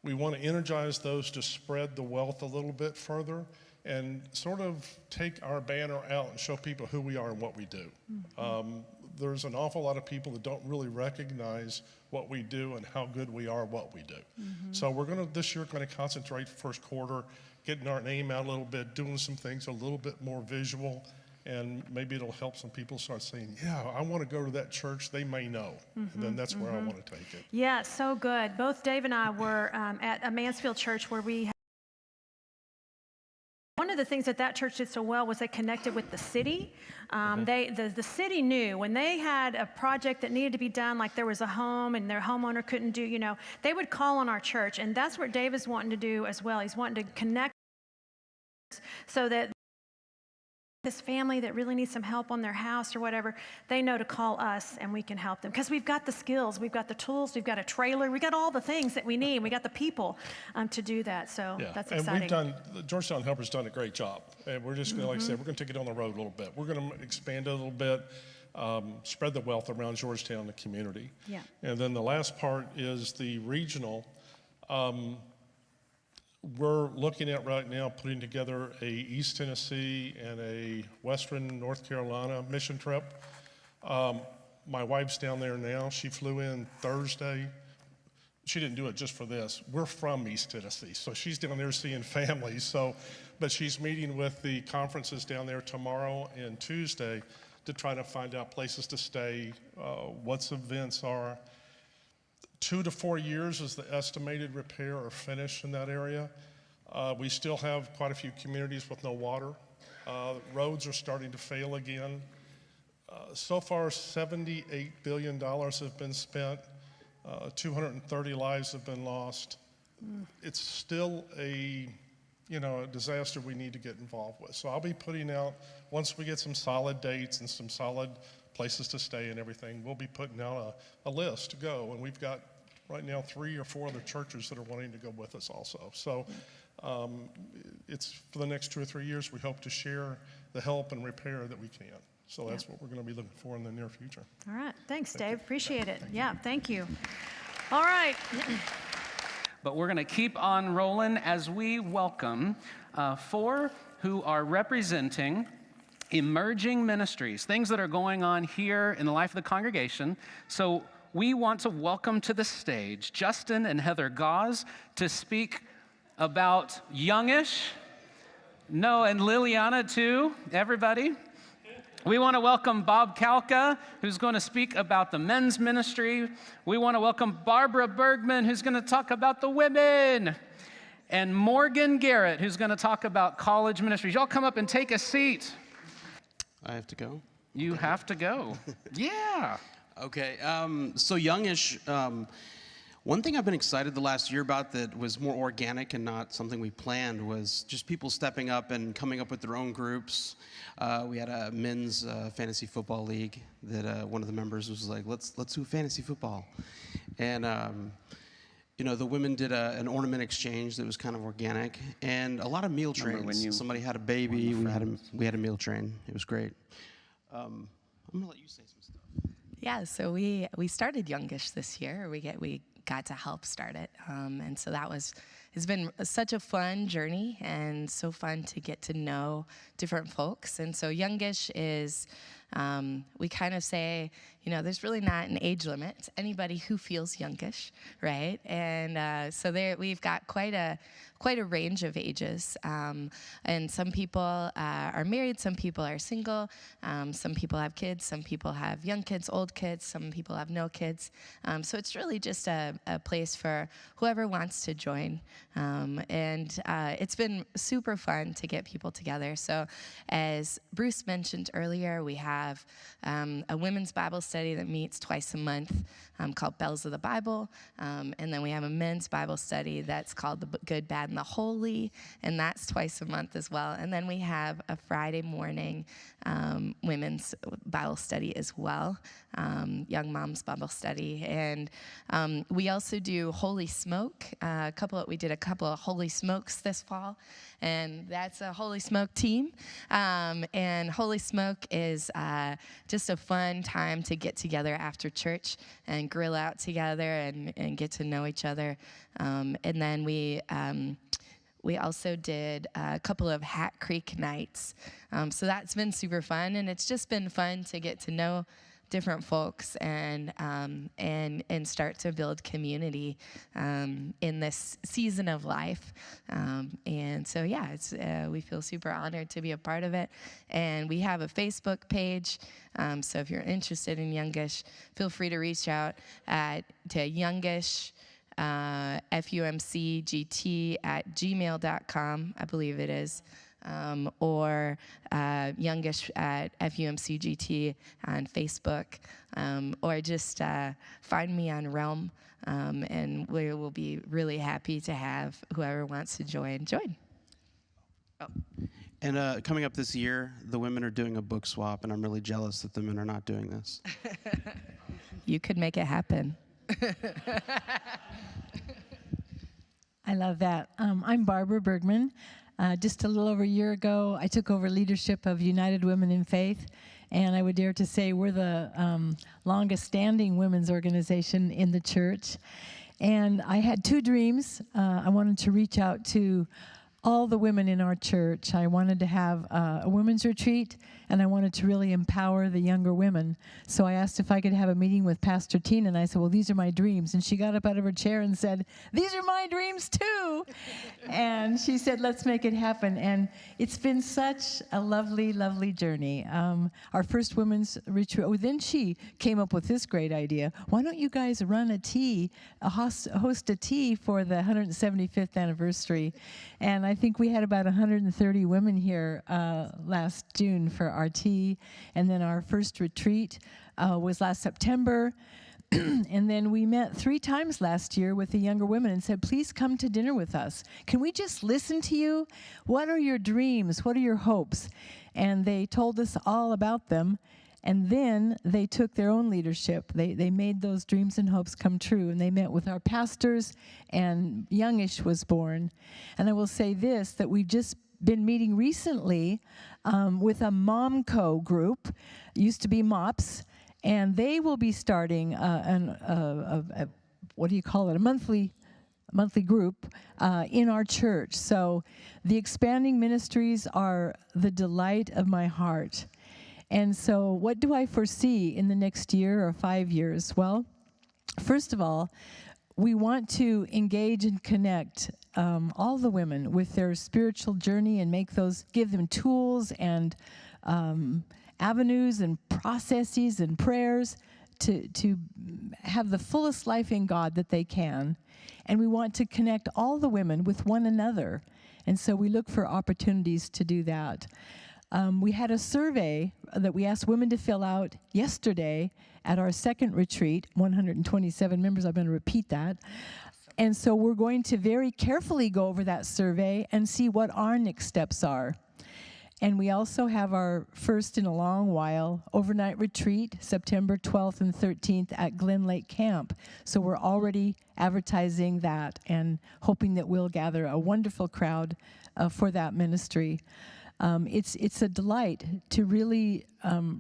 We want to energize those to spread the wealth a little bit further and sort of take our banner out and show people who we are and what we do. Mm-hmm. There's an awful lot of people that don't really recognize what we do and how good we are at what we do. Mm-hmm. So this year, going to concentrate first quarter, getting our name out a little bit, doing some things a little bit more visual, And maybe it'll help some people start saying, yeah, I want to go to that church. They may know. And then that's where I want to take it. Yeah, so good. Both Dave and I were at a Mansfield church where we had one of the things that church did so well was they connected with the city. The city knew when they had a project that needed to be done, like there was a home and their homeowner couldn't do, they would call on our church. And that's what Dave is wanting to do as well. He's wanting to connect so that this family that really needs some help on their house or whatever, they know to call us and we can help them. Because we've got the skills, we've got the tools, we've got a trailer, we've got all the things that we need. We got the people to do that. So that's exciting. And the Georgetown Helper's done a great job. And we're just going to, like I said, we're going to take it on the road a little bit. We're going to expand it a little bit, spread the wealth around Georgetown and the community. Yeah. And then the last part is the regional. We're looking at right now putting together a East Tennessee and a Western North Carolina mission trip. My wife's down there now. She flew in Thursday. She didn't do it just for this. We're from East Tennessee, so she's down there seeing families. But she's meeting with the conferences down there tomorrow and Tuesday to try to find out places to stay, what events are. 2 to 4 years is the estimated repair or finish in that area. We still have quite a few communities with no water. Roads are starting to fail again. So far, $78 billion have been spent. 230 lives have been lost. It's still a disaster we need to get involved with. So I'll be putting out, once we get some solid dates and some solid places to stay and everything, we'll be putting out a list to go. And we've got right now 3 or 4 other churches that are wanting to go with us also. So it's for the next 2 or 3 years, we hope to share the help and repair that we can. So that's what we're going to be looking for in the near future. All right. Thanks, Dave. Appreciate it. Yeah, thank you. All right. But we're going to keep on rolling as we welcome 4 who are representing emerging ministries, things that are going on here in the life of the congregation. So we want to welcome to the stage Justin and Heather Gause to speak about Youngish. No, and Liliana too, everybody. We want to welcome Bob Kalka, who's going to speak about the men's ministry. We want to welcome Barbara Bergman, who's going to talk about the women. And Morgan Garrett, who's going to talk about college ministries. Y'all come up and take a seat. I have to go? You have to go. Yeah. Okay, so Youngish, one thing I've been excited the last year about that was more organic and not something we planned was just people stepping up and coming up with their own groups. We had a men's fantasy football league that one of the members was like, let's do fantasy football. And the women did an ornament exchange that was kind of organic, and a lot of meal trains. Somebody had a baby, we had a meal train. It was great. I'm gonna let you say some stuff. Yeah, so we started Youngish this year. We got to help start it, and so it's been such a fun journey and so fun to get to know different folks. And so Youngish is, we kind of say, there's really not an age limit. It's anybody who feels youngish, right? And so we've got quite a range of ages. And some people are married, some people are single, some people have kids, some people have young kids, old kids, some people have no kids. So it's really just a place for whoever wants to join. And it's been super fun to get people together. So as Bruce mentioned earlier, we have a women's Bible study that meets twice a month called Bells of the Bible. And then we have a men's Bible study that's called The Good, Bad, and the Holy, and that's twice a month as well. And then we have a Friday morning women's Bible study as well, Young Moms Bible study. And we also do Holy Smoke. We did a couple of Holy Smokes this fall, and that's a Holy Smoke team. And Holy Smoke is just a fun time to get together after church and grill out together and get to know each other. And then we also did a couple of Hat Creek nights. So that's been super fun, and it's just been fun to get to know different folks and start to build community in this season of life. And so, yeah, we feel super honored to be a part of it. And we have a Facebook page. So if you're interested in Youngish, feel free to reach out to Youngish, FUMCGT@gmail.com, I believe it is. Or Youngish at FUMCGT on Facebook, or just find me on Realm, and we will be really happy to have whoever wants to join. Oh. And coming up this year, the women are doing a book swap, and I'm really jealous that the men are not doing this. You could make it happen. I love that. I'm Barbara Bergman. Just a little over a year ago, I took over leadership of United Women in Faith, and I would dare to say we're the longest-standing women's organization in the church. And I had two dreams. I wanted to reach out to all the women in our church. I wanted to have a women's retreat, and I wanted to really empower the younger women. So I asked if I could have a meeting with Pastor Tina, and I said, well, these are my dreams. And she got up out of her chair and said, these are my dreams too. And she said, let's make it happen. And it's been such a lovely, lovely journey. Our first women's retreat, then she came up with this great idea. Why don't you guys run a tea, host a tea for the 175th anniversary? And I think we had about 130 women here last June for our tea. And then our first retreat was last September. And then we met 3 times last year with the younger women and said, please come to dinner with us. Can we just listen to you? What are your dreams? What are your hopes? And they told us all about them. And then they took their own leadership. They made those dreams and hopes come true. And they met with our pastors, and Youngish was born. And I will say this, that we've just been meeting recently with a MomCo group, used to be MOPS, and they will be starting what do you call it, a monthly group in our church. So the expanding ministries are the delight of my heart. And so what do I foresee in the next year or 5 years? Well, first of all, we want to engage and connect all the women with their spiritual journey and give them tools and avenues and processes and prayers to have the fullest life in God that they can. And we want to connect all the women with one another. And so we look for opportunities to do that. We had a survey that we asked women to fill out yesterday at our second retreat, 127 members. I'm going to repeat that. And so we're going to very carefully go over that survey and see what our next steps are. And we also have our first in a long while overnight retreat, September 12th and 13th at Glen Lake Camp. So we're already advertising that and hoping that we'll gather a wonderful crowd for that ministry. It's a delight to really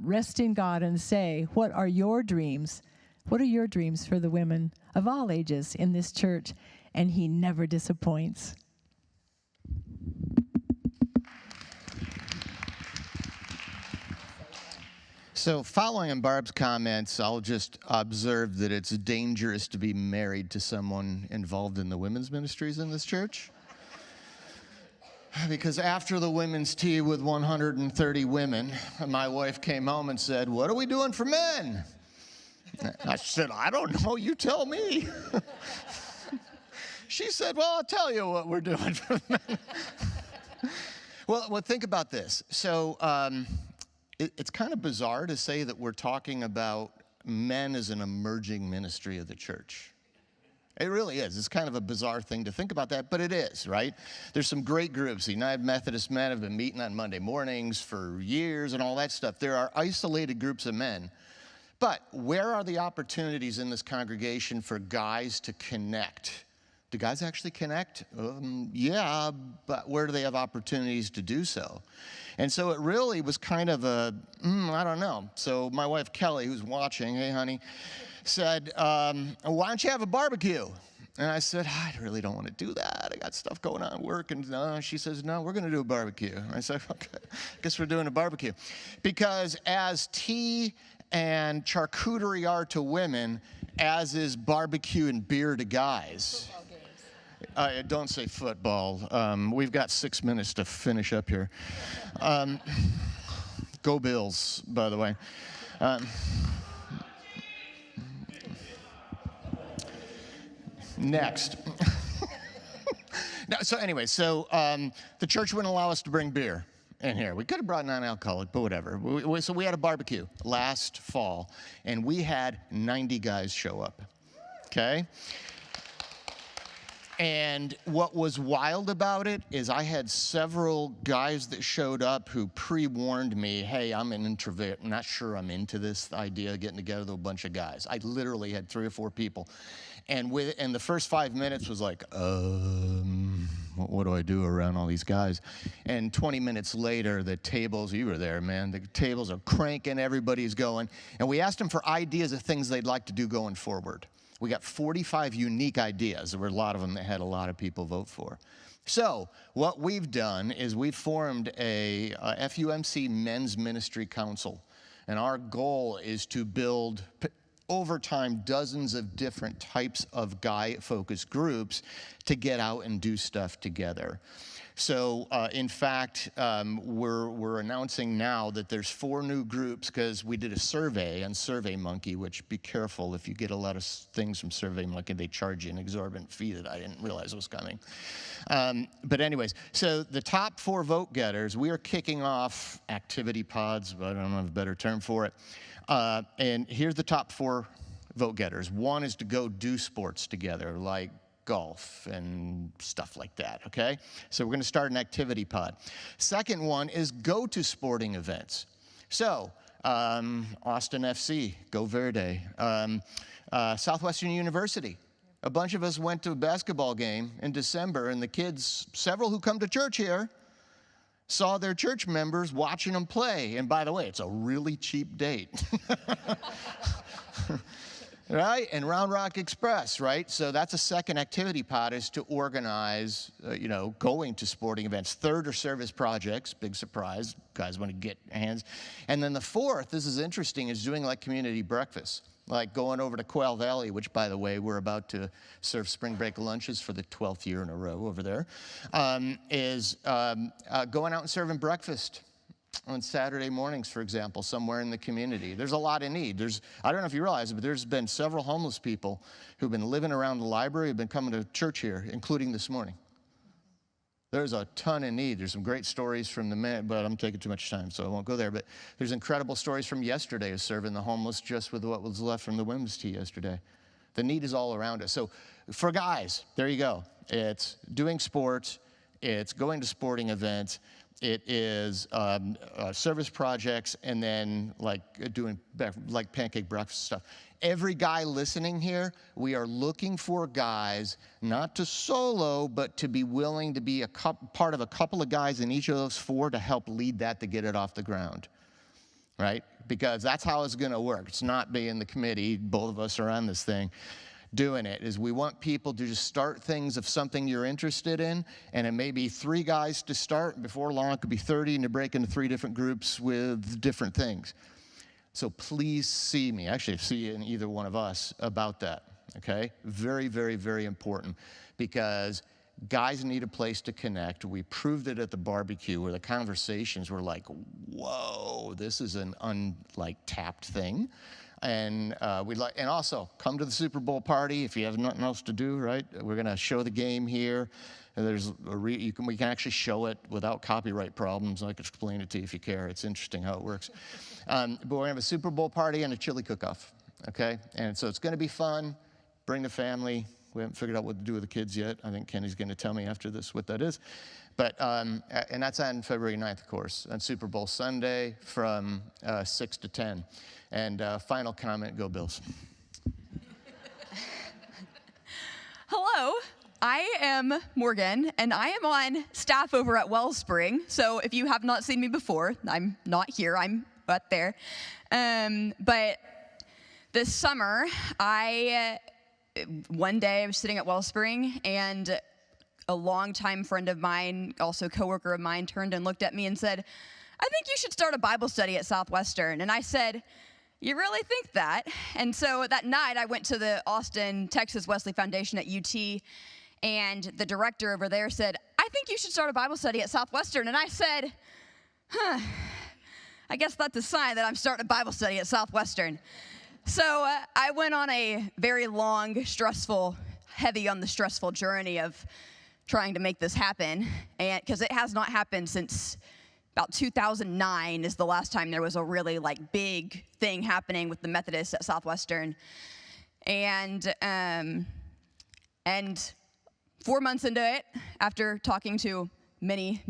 rest in God and say, what are your dreams? What are your dreams for the women of all ages in this church? And He never disappoints. So following on Barb's comments, I'll just observe that it's dangerous to be married to someone involved in the women's ministries in this church. Because after the women's tea with 130 women, my wife came home and said, what are we doing for men? I said, I don't know, you tell me. She said, well, I'll tell you what we're doing for men. Well, think about this. So it's kind of bizarre to say that we're talking about men as an emerging ministry of the church. It really is. It's kind of a bizarre thing to think about that, but it is, right? There's some great groups. The United Methodist men have been meeting on Monday mornings for years and all that stuff. There are isolated groups of men. But where are the opportunities in this congregation for guys to connect? Do guys actually connect? Yeah, but where do they have opportunities to do so? And so it really was kind of I don't know. So my wife, Kelly, who's watching, hey, honey, said, why don't you have a barbecue? And I said, I really don't want to do that. I got stuff going on at work. And she says, no, we're going to do a barbecue. And I said, okay, I guess we're doing a barbecue. Because as tea and charcuterie are to women, as is barbecue and beer to guys. Don't say football. We've got 6 minutes to finish up here. Go Bills, by the way. Next. No, so anyway, the church wouldn't allow us to bring beer in here. We could have brought non-alcoholic, but whatever. So we had a barbecue last fall, and we had 90 guys show up, okay? And what was wild about it is I had several guys that showed up who pre-warned me, hey, I'm an introvert, I'm not sure I'm into this idea of getting together with a bunch of guys. I literally had 3 or 4 people. And the first 5 minutes was like, what do I do around all these guys? And 20 minutes later, the tables, you were there, man, the tables are cranking, everybody's going. And we asked them for ideas of things they'd like to do going forward. We got 45 unique ideas. There were a lot of them that had a lot of people vote for. So what we've done is we've formed a FUMC Men's Ministry Council. And our goal is to build, over time, dozens of different types of guy-focused groups to get out and do stuff together. So, in fact, we're announcing now that there's 4 new groups because we did a survey on SurveyMonkey, which be careful if you get a lot of things from SurveyMonkey, they charge you an exorbitant fee that I didn't realize was coming. But anyways, so the top 4 vote getters, we are kicking off activity pods, but I don't have a better term for it. And here's the top 4 vote getters. One is to go do sports together, like golf and stuff like that, okay? So we're going to start an activity pod. Second one is go to sporting events. So Austin FC, Go Verde. Southwestern University. A bunch of us went to a basketball game in December, and the kids, several who come to church here, saw their church members watching them play. And by the way, it's a really cheap date. Right? And Round Rock Express, right? So that's a second activity pod, is to organize, going to sporting events. Third are service projects, big surprise, guys want to get hands. And then the fourth, this is interesting, is doing like community breakfast, like going over to Quail Valley, which, by the way, we're about to serve spring break lunches for the 12th year in a row over there, is going out and serving breakfast on Saturday mornings, for example, somewhere in the community. There's a lot of need. I don't know if you realize it, but there's been several homeless people who've been living around the library, who've been coming to church here, including this morning. There's a ton of need. There's some great stories from the men, but I'm taking too much time, so I won't go there. But there's incredible stories from yesterday of serving the homeless just with what was left from the women's tea yesterday. The need is all around us. So for guys, there you go. It's doing sports. It's going to sporting events. It is service projects, and then doing pancake breakfast stuff. Every guy listening here, we are looking for guys not to solo, but to be willing to be part of a couple of guys in each of those 4 to help lead that, to get it off the ground, right? Because that's how it's going to work. It's not being the committee. Both of us are on this thing. Doing it is we want people to just start things of something you're interested in, and it may be 3 guys to start. Before long, it could be 30, and to break into 3 different groups with different things. So please see me, actually see in either one of us about that, okay? Very, very, very important, because guys need a place to connect. We proved it at the barbecue, where the conversations were like, whoa, this is an untapped thing. And and also come to the Super Bowl party if you have nothing else to do, right? We're going to show the game here. And we can actually show it without copyright problems. I can explain it to you if you care. It's interesting how it works. But we're going to have a Super Bowl party and a chili cook-off, okay? And so it's going to be fun. Bring the family. We haven't figured out what to do with the kids yet. I think Kenny's going to tell me after this what that is. But, and that's on February 9th, of course, on Super Bowl Sunday from 6 to 10. And final comment, go Bills. Hello, I am Morgan, and I am on staff over at Wellspring. So if you have not seen me before, I'm not here, I'm up there. But this summer, one day I was sitting at Wellspring, and a longtime friend of mine, also coworker of mine, turned and looked at me and said, I think you should start a Bible study at Southwestern. And I said, You really think that? And so that night, I went to the Austin, Texas Wesley Foundation at UT, and the director over there said, I think you should start a Bible study at Southwestern. And I said, I guess that's a sign that I'm starting a Bible study at Southwestern. So I went on a very long, stressful, heavy on the stressful journey of trying to make this happen, and because it has not happened since about 2009 is the last time there was a really big thing happening with the Methodists at Southwestern. And 4 months into it, after talking to many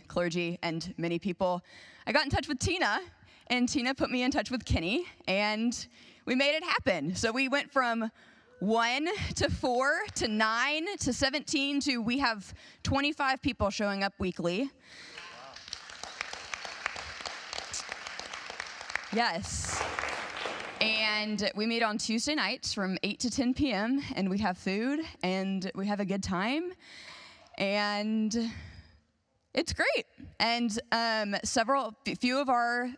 clergy and many people, I got in touch with Tina, and Tina put me in touch with Kenny, and we made it happen. So we went from 1 to 4 to 9 to 17 to we have 25 people showing up weekly. Yes. And we meet on Tuesday nights from 8 to 10 p.m. and we have food and we have a good time. And it's great. And few of our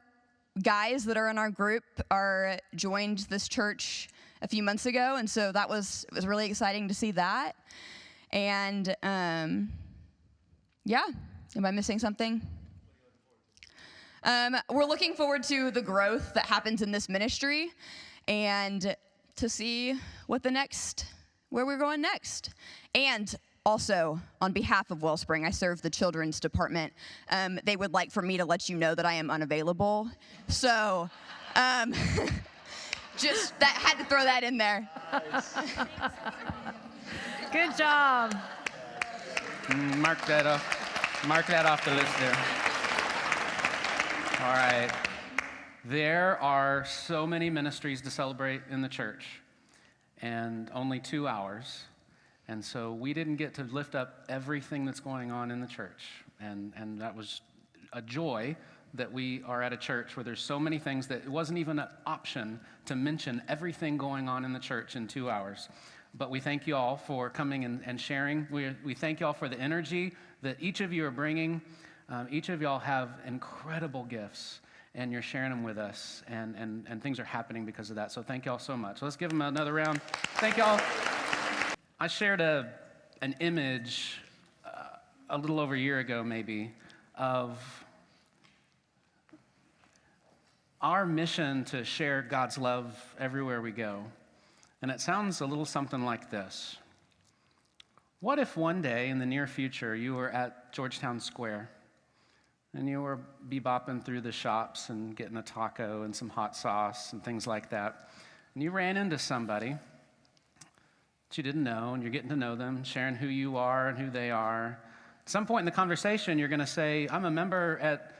guys that are in our group joined this church a few months ago, and so it was really exciting to see that. And yeah, am I missing something? We're looking forward to the growth that happens in this ministry and to see where we're going next. And also, on behalf of Wellspring, I serve the children's department. They would like for me to let you know that I am unavailable. So, just had to throw that in there. Good job. Mark that off the list there. All right. There are so many ministries to celebrate in the church, and only 2 hours. And so we didn't get to lift up everything that's going on in the church. And that was a joy that we are at a church where there's so many things that it wasn't even an option to mention everything going on in the church in 2 hours. But we thank you all for coming and sharing. We thank you all for the energy that each of you are bringing. Each of y'all have incredible gifts, and you're sharing them with us, and things are happening because of that. So thank y'all so much. So let's give them another round. Thank y'all. I shared an image a little over a year ago, maybe, of our mission to share God's love everywhere we go. And it sounds a little something like this. What if one day in the near future you were at Georgetown Square and you were bebopping through the shops and getting a taco and some hot sauce and things like that, and you ran into somebody that you didn't know, and you're getting to know them, sharing who you are and who they are. At some point in the conversation, you're going to say, I'm a member at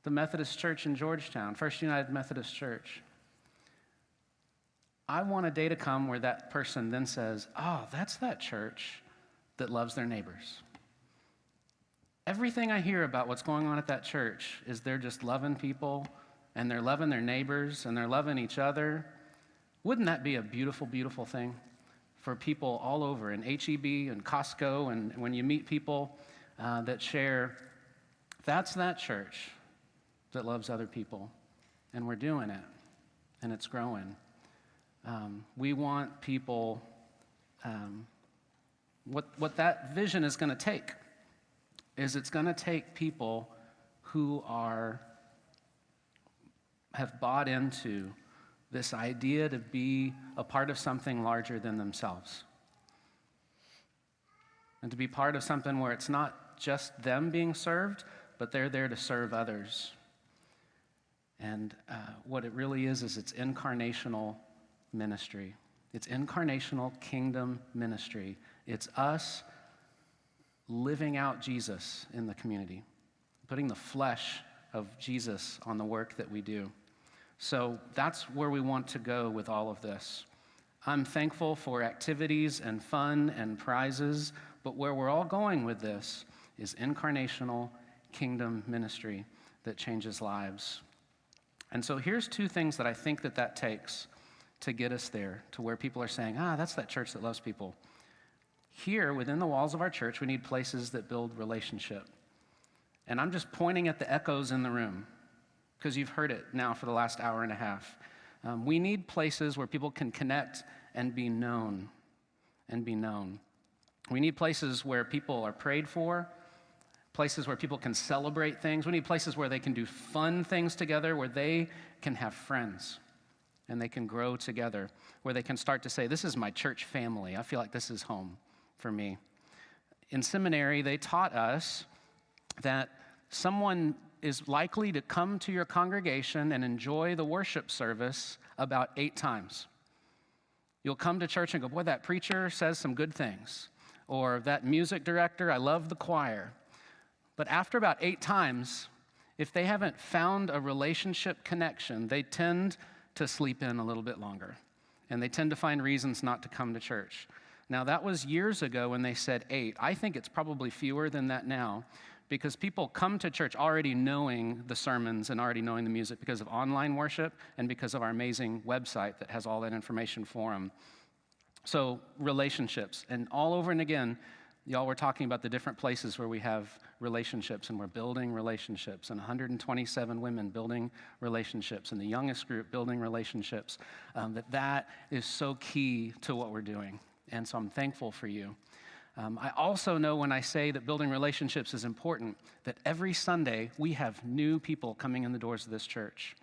the Methodist Church in Georgetown, First United Methodist Church. I want a day to come where that person then says, oh, that's that church that loves their neighbors. Everything I hear about what's going on at that church is they're just loving people, and they're loving their neighbors, and they're loving each other. Wouldn't that be a beautiful, beautiful thing for people all over in HEB and Costco, and when you meet people that share, that's that church that loves other people, and we're doing it, and it's growing. We want people, what that vision is going to take is it's going to take people who have bought into this idea to be a part of something larger than themselves. And to be part of something where it's not just them being served, but they're there to serve others. And what it really is it's incarnational ministry. It's incarnational kingdom ministry. It's us living out Jesus in the community, putting the flesh of Jesus on the work that we do. So that's where we want to go with all of this. I'm thankful for activities and fun and prizes, but where we're all going with this is incarnational kingdom ministry that changes lives. And so here's two things that I think that takes to get us there, to where people are saying, that's that church that loves people. Here, within the walls of our church, we need places that build relationship. And I'm just pointing at the echoes in the room. because you've heard it now for the last hour and a half. We need places where people can connect and be known, We need places where people are prayed for, places where people can celebrate things. We need places where they can do fun things together, where they can have friends and they can grow together, where they can start to say, this is my church family. I feel like this is home for me. In seminary, they taught us that someone is likely to come to your congregation and enjoy the worship service about 8 times. You'll come to church and go, boy, that preacher says some good things. Or that music director, I love the choir. But after about 8 times, if they haven't found a relationship connection, they tend to sleep in a little bit longer. And they tend to find reasons not to come to church. Now, that was years ago when they said 8. I think it's probably fewer than that now, because people come to church already knowing the sermons and already knowing the music because of online worship and because of our amazing website that has all that information for them. So relationships, and all over and again, y'all were talking about the different places where we have relationships, and we're building relationships, and 127 women building relationships, and the youngest group building relationships. That is so key to what we're doing, and so I'm thankful for you. I also know when I say that building relationships is important, that every Sunday we have new people coming in the doors of this church.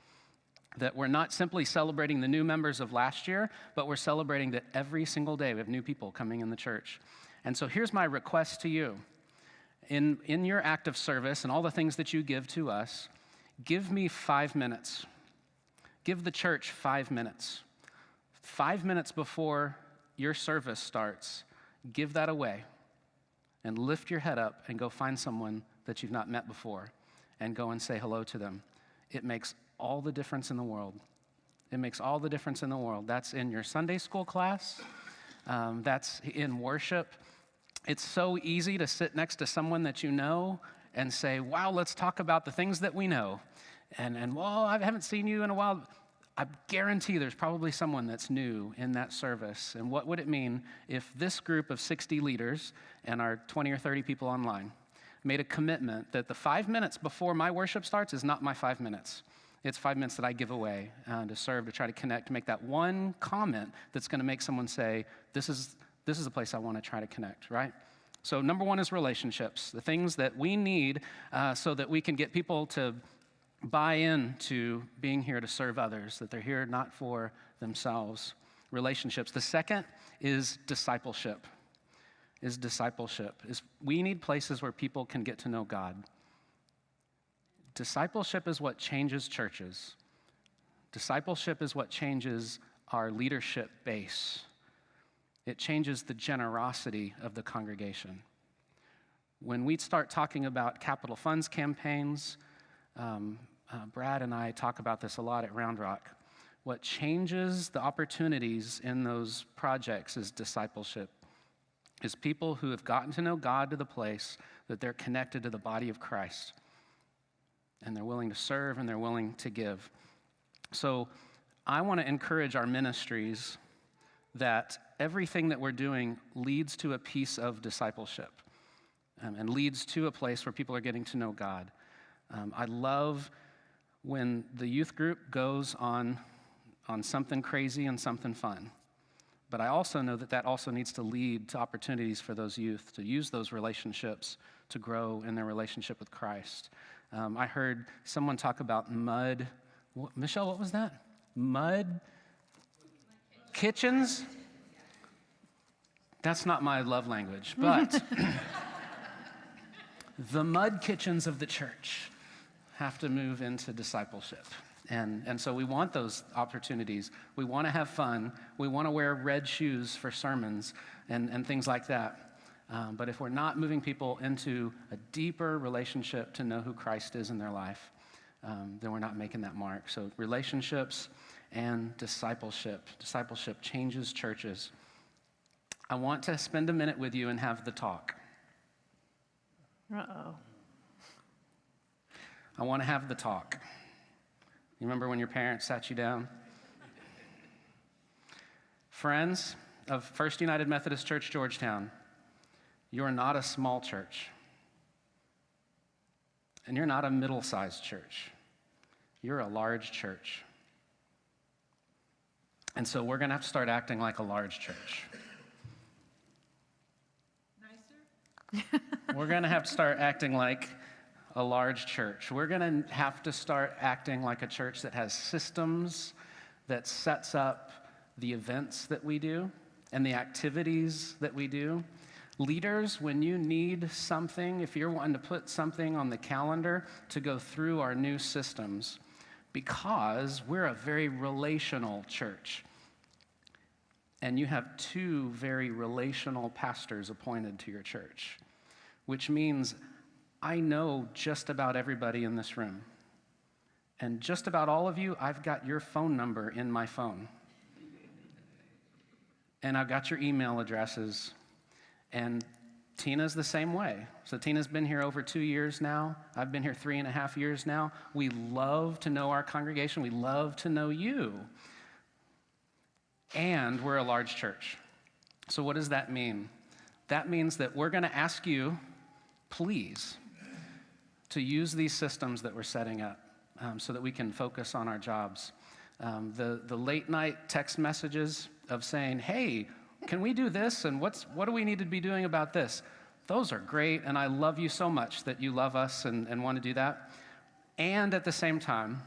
That we're not simply celebrating the new members of last year, but we're celebrating that every single day we have new people coming in the church. And so here's my request to you. In your act of service and all the things that you give to us, give me 5 minutes. Give the church 5 minutes. 5 minutes before your service starts, give that away and lift your head up and go find someone that you've not met before and go and say hello to them. It makes all the difference in the world. It makes all the difference in the world. That's in your Sunday school class. That's in worship. It's so easy to sit next to someone that you know and say, wow, let's talk about the things that we know. And well, I haven't seen you in a while. I guarantee there's probably someone that's new in that service. And what would it mean if this group of 60 leaders and our 20 or 30 people online made a commitment that the 5 minutes before my worship starts is not my 5 minutes. It's 5 minutes that I give away to serve, to try to connect, to make that one comment that's going to make someone say, this is a place I want to try to connect, right? So number 1 is relationships, the things that we need so that we can get people to buy into being here to serve others, that they're here not for themselves. Relationships. The second is discipleship. We need places where people can get to know God. Discipleship is what changes churches. Discipleship is what changes our leadership base. It changes the generosity of the congregation. When we start talking about capital funds campaigns, Brad and I talk about this a lot at Round Rock. What changes the opportunities in those projects is discipleship, is people who have gotten to know God to the place that they're connected to the body of Christ, and they're willing to serve and they're willing to give. So I want to encourage our ministries that everything that we're doing leads to a piece of discipleship and leads to a place where people are getting to know God. I love when the youth group goes on something crazy and something fun. But I also know that also needs to lead to opportunities for those youth to use those relationships to grow in their relationship with Christ. I heard someone talk about mud. Michelle, what was that? Mud kitchens? That's not my love language, but the mud kitchens of the church have to move into discipleship. And so we want those opportunities. We want to have fun. We want to wear red shoes for sermons and things like that. But if we're not moving people into a deeper relationship to know who Christ is in their life, then we're not making that mark. So relationships and discipleship. Discipleship changes churches. I want to spend a minute with you and have the talk. Uh-oh. I want to have the talk. You remember when your parents sat you down? Friends of First United Methodist Church, Georgetown, you're not a small church. And you're not a middle-sized church. You're a large church. And so we're going to have to start acting like a large church. Nicer? We're going to have to start acting like a large church. We're going to have to start acting like a church that has systems, that sets up the events that we do and the activities that we do. Leaders, when you need something, if you're wanting to put something on the calendar to go through our new systems, because we're a very relational church. And you have 2 very relational pastors appointed to your church, which means I know just about everybody in this room. And just about all of you, I've got your phone number in my phone. And I've got your email addresses. And Tina's the same way. So Tina's been here over 2 years now. I've been here 3.5 years now. We love to know our congregation. We love to know you. And we're a large church. So what does that mean? That means that we're going to ask you, please, to use these systems that we're setting up so that we can focus on our jobs. The late night text messages of saying, hey, can we do this? And what do we need to be doing about this? Those are great, and I love you so much that you love us and want to do that. And at the same time,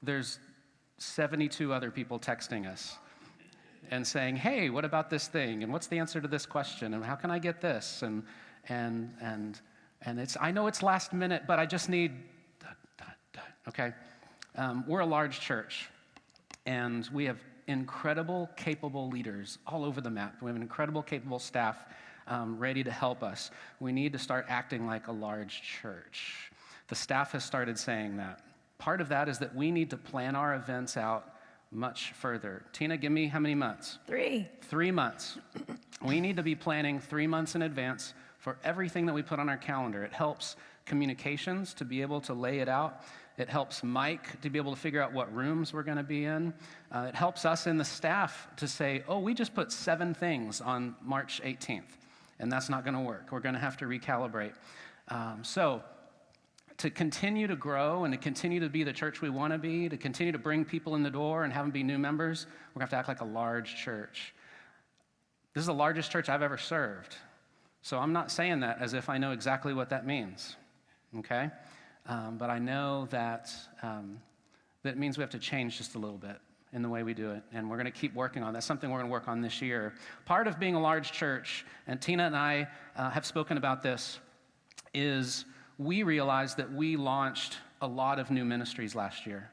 there's 72 other people texting us and saying, hey, what about this thing? And what's the answer to this question? And how can I get this? And it's, I know it's last minute, but I just need, okay? We're a large church, and we have incredible, capable leaders all over the map. We have an incredible, capable staff ready to help us. We need to start acting like a large church. The staff has started saying that. Part of that is that we need to plan our events out much further. Tina, give me how many months? 3. 3 months. We need to be planning 3 months in advance for everything that we put on our calendar. It helps communications to be able to lay it out. It helps Mike to be able to figure out what rooms we're going to be in. It helps us in the staff to say, oh, we just put 7 things on March 18th, and that's not going to work. We're going to have to recalibrate. So to continue to grow and to continue to be the church we want to be, to continue to bring people in the door and have them be new members, we're going to have to act like a large church. This is the largest church I've ever served. So I'm not saying that as if I know exactly what that means, okay? But I know that that means we have to change just a little bit in the way we do it, and we're going to keep working on that. That's something we're going to work on this year. Part of being a large church, and Tina and I have spoken about this, is we realized that we launched a lot of new ministries last year.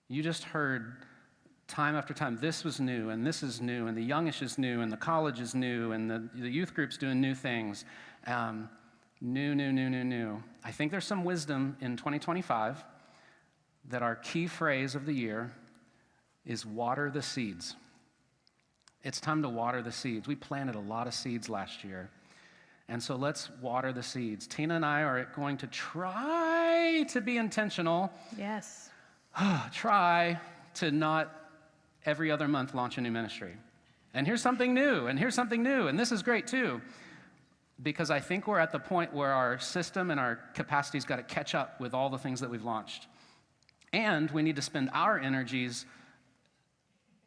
You just heard time after time, this was new, and this is new, and the youngish is new, and the college is new, and the youth group's doing new things. New. I think there's some wisdom in 2025 that our key phrase of the year is water the seeds. It's time to water the seeds. We planted a lot of seeds last year. And so let's water the seeds. Tina and I are going to try to be intentional. Yes. Try to not every other month launch a new ministry. And here's something new, and here's something new, and this is great too. Because I think we're at the point where our system and our capacity's got to catch up with all the things that we've launched. And we need to spend our energies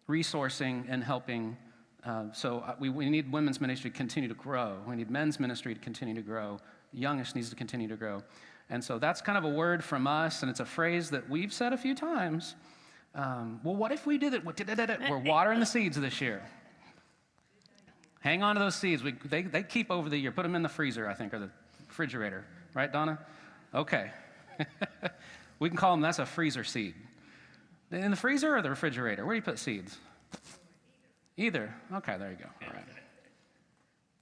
resourcing and helping. So we need women's ministry to continue to grow. We need men's ministry to continue to grow. Youngish needs to continue to grow. And so that's kind of a word from us, and it's a phrase that we've said a few times. Well, what if we did it? We're watering the seeds this year. Hang on to those seeds. They keep over the year. Put them in the freezer, I think, or the refrigerator. Right, Donna? Okay. We can call them, that's a freezer seed. In the freezer or the refrigerator? Where do you put seeds? Either. Okay, there you go. All right.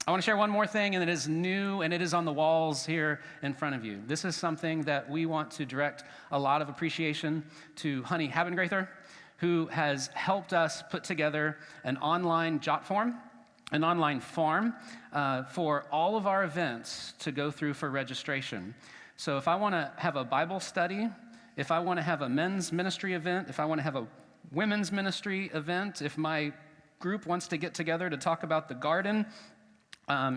I want to share one more thing, and it is new, and it is on the walls here in front of you. This is something that we want to direct a lot of appreciation to Honey Habengrather, who has helped us put together an online jot form, an online form for all of our events to go through for registration. So if I want to have a Bible study, if I want to have a men's ministry event, if I want to have a women's ministry event, if my group wants to get together to talk about the garden,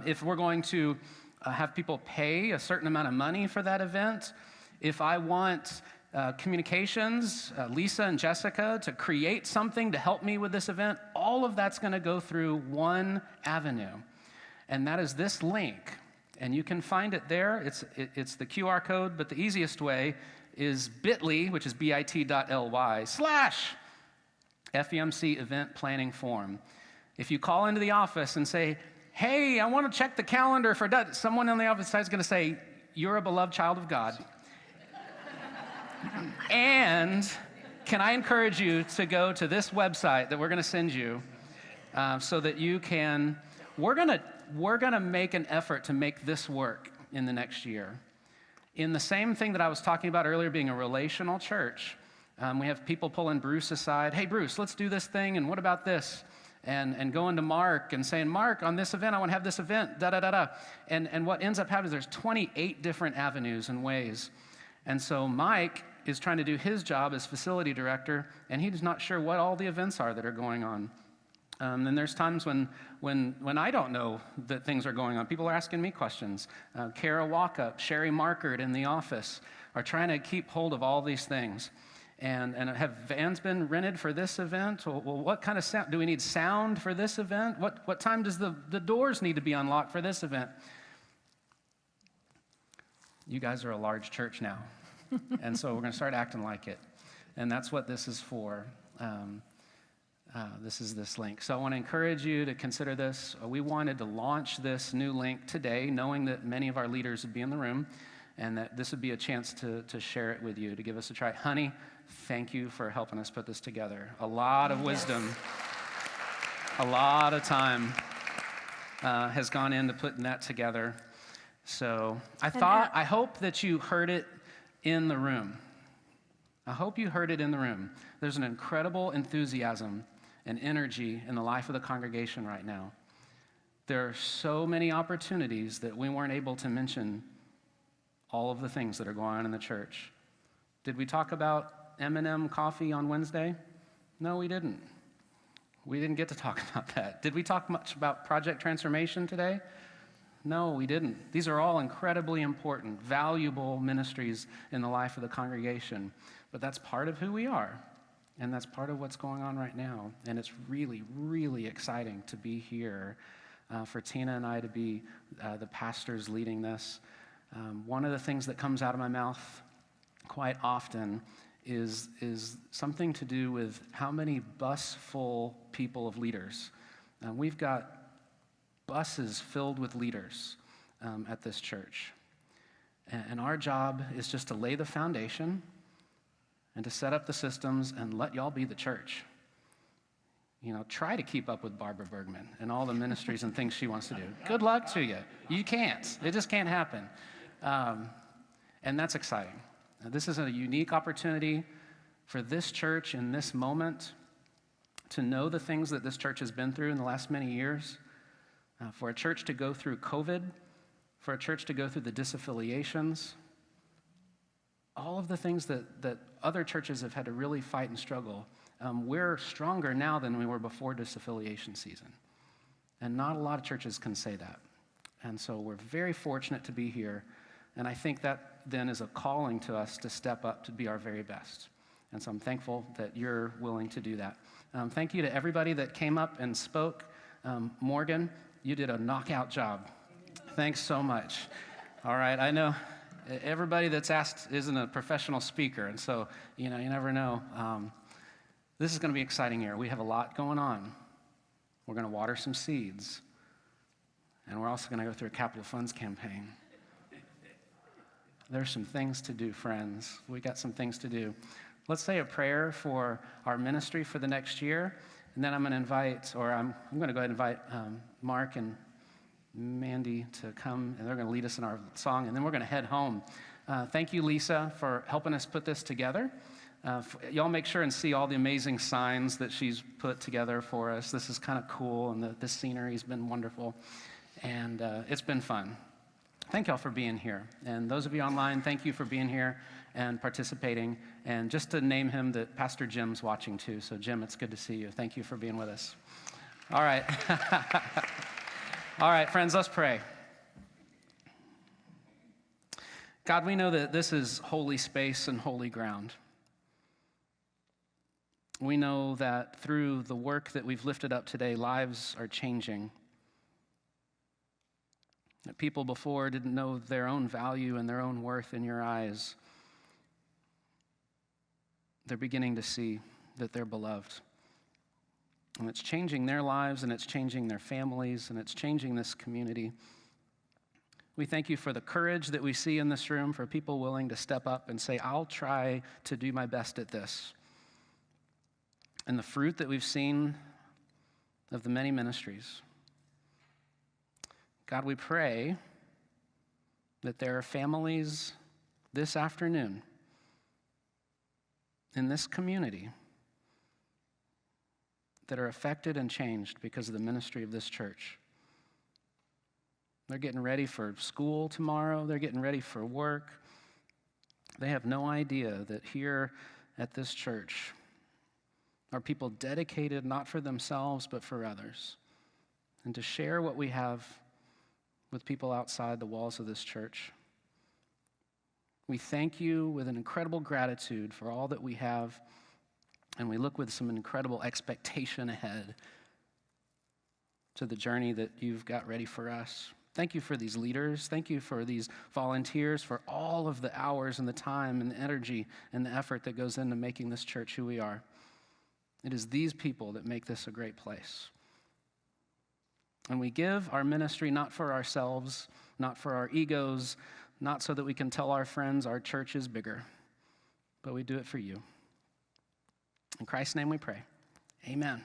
if we're going to have people pay a certain amount of money for that event, if I want communications, Lisa and Jessica, to create something to help me with this event. All of that's going to go through one avenue, and that is this link. And you can find it there. It's the QR code, but the easiest way is bit.ly, which is bit.ly/FUMC event planning form. If you call into the office and say, hey, I want to check the calendar for that, someone on the office side is going to say, you're a beloved child of God. And can I encourage you to go to this website that we're going to send you so that you can, we're going to make an effort to make this work in the next year. In the same thing that I was talking about earlier, being a relational church, we have people pulling Bruce aside. Hey, Bruce, let's do this thing, and what about this? And going to Mark and saying, Mark, on this event, I want to have this event, da-da-da-da. And what ends up happening is there's 28 different avenues and ways. And so Mike is trying to do his job as facility director, and he's not sure what all the events are that are going on. And there's times when I don't know that things are going on. People are asking me questions. Kara Walkup, Sherry Markert in the office are trying to keep hold of all these things. And have vans been rented for this event? Well, what kind of sound? Do we need sound for this event? What time does the doors need to be unlocked for this event? You guys are a large church now. And so we're going to start acting like it. And that's what this is for. This is this link. So I want to encourage you to consider this. We wanted to launch this new link today, knowing that many of our leaders would be in the room, and that this would be a chance to share it with you, to give us a try. Honey, thank you for helping us put this together. A lot of wisdom, a lot of time has gone into putting that together. So I hope that you heard it in the room. I hope you heard it in the room. There's an incredible enthusiasm and energy in the life of the congregation right now. There are so many opportunities that we weren't able to mention all of the things that are going on in the church. Did we talk about M&M coffee on Wednesday? No, we didn't. We didn't get to talk about that. Did we talk much about Project Transformation today? No, we didn't. These are all incredibly important, valuable ministries in the life of the congregation. But that's part of who we are, and that's part of what's going on right now. And it's really, really exciting to be here, for Tina and I to be the pastors leading this. One of the things that comes out of my mouth quite often is something to do with how many bus-full people of leaders. We've got buses filled with leaders at this church. And our job is just to lay the foundation and to set up the systems and let y'all be the church. You know, try to keep up with Barbara Bergman and all the ministries and things she wants to do. Good luck to you. You can't. It just can't happen. And that's exciting. Now, this is a unique opportunity for this church in this moment to know the things that this church has been through in the last many years, for a church to go through COVID, for a church to go through the disaffiliations, all of the things that other churches have had to really fight and struggle. We're stronger now than we were before disaffiliation season. And not a lot of churches can say that. And so we're very fortunate to be here. And I think that then is a calling to us to step up to be our very best. And so I'm thankful that you're willing to do that. Thank you to everybody that came up and spoke. Morgan, you did a knockout job. Thanks so much. All right, I know everybody that's asked isn't a professional speaker, and so, you never know. This is going to be an exciting year. We have a lot going on. We're going to water some seeds, and we're also going to go through a capital funds campaign. There's some things to do, friends. We got some things to do. Let's say a prayer for our ministry for the next year, and then I'm going to invite, or I'm going to go ahead and invite Mark and Mandy to come, and they're going to lead us in our song, and then we're going to head home. Thank you, Lisa, for helping us put this together. Y'all make sure and see all the amazing signs that she's put together for us. This is kind of cool, and the scenery has been wonderful, and it's been fun. Thank y'all for being here. And those of you online, thank you for being here and participating. And just to name him, that Pastor Jim's watching too. So Jim, it's good to see you. Thank you for being with us. All right. All right, friends, let's pray. God, we know that this is holy space and holy ground. We know that through the work that we've lifted up today, lives are changing. That people before didn't know their own value and their own worth in your eyes. They're beginning to see that they're beloved. And it's changing their lives, and it's changing their families, and it's changing this community. We thank you for the courage that we see in this room, for people willing to step up and say, I'll try to do my best at this. And the fruit that we've seen of the many ministries. God, we pray that there are families this afternoon in this community that are affected and changed because of the ministry of this church. They're getting ready for school tomorrow. They're getting ready for work. They have no idea that here at this church are people dedicated not for themselves but for others, and to share what we have with people outside the walls of this church. We thank you with an incredible gratitude for all that we have, and we look with some incredible expectation ahead to the journey that you've got ready for us. Thank you for these leaders. Thank you for these volunteers, for all of the hours and the time and the energy and the effort that goes into making this church who we are. It is these people that make this a great place. And we give our ministry not for ourselves, not for our egos, not so that we can tell our friends our church is bigger, but we do it for you. In Christ's name we pray. Amen.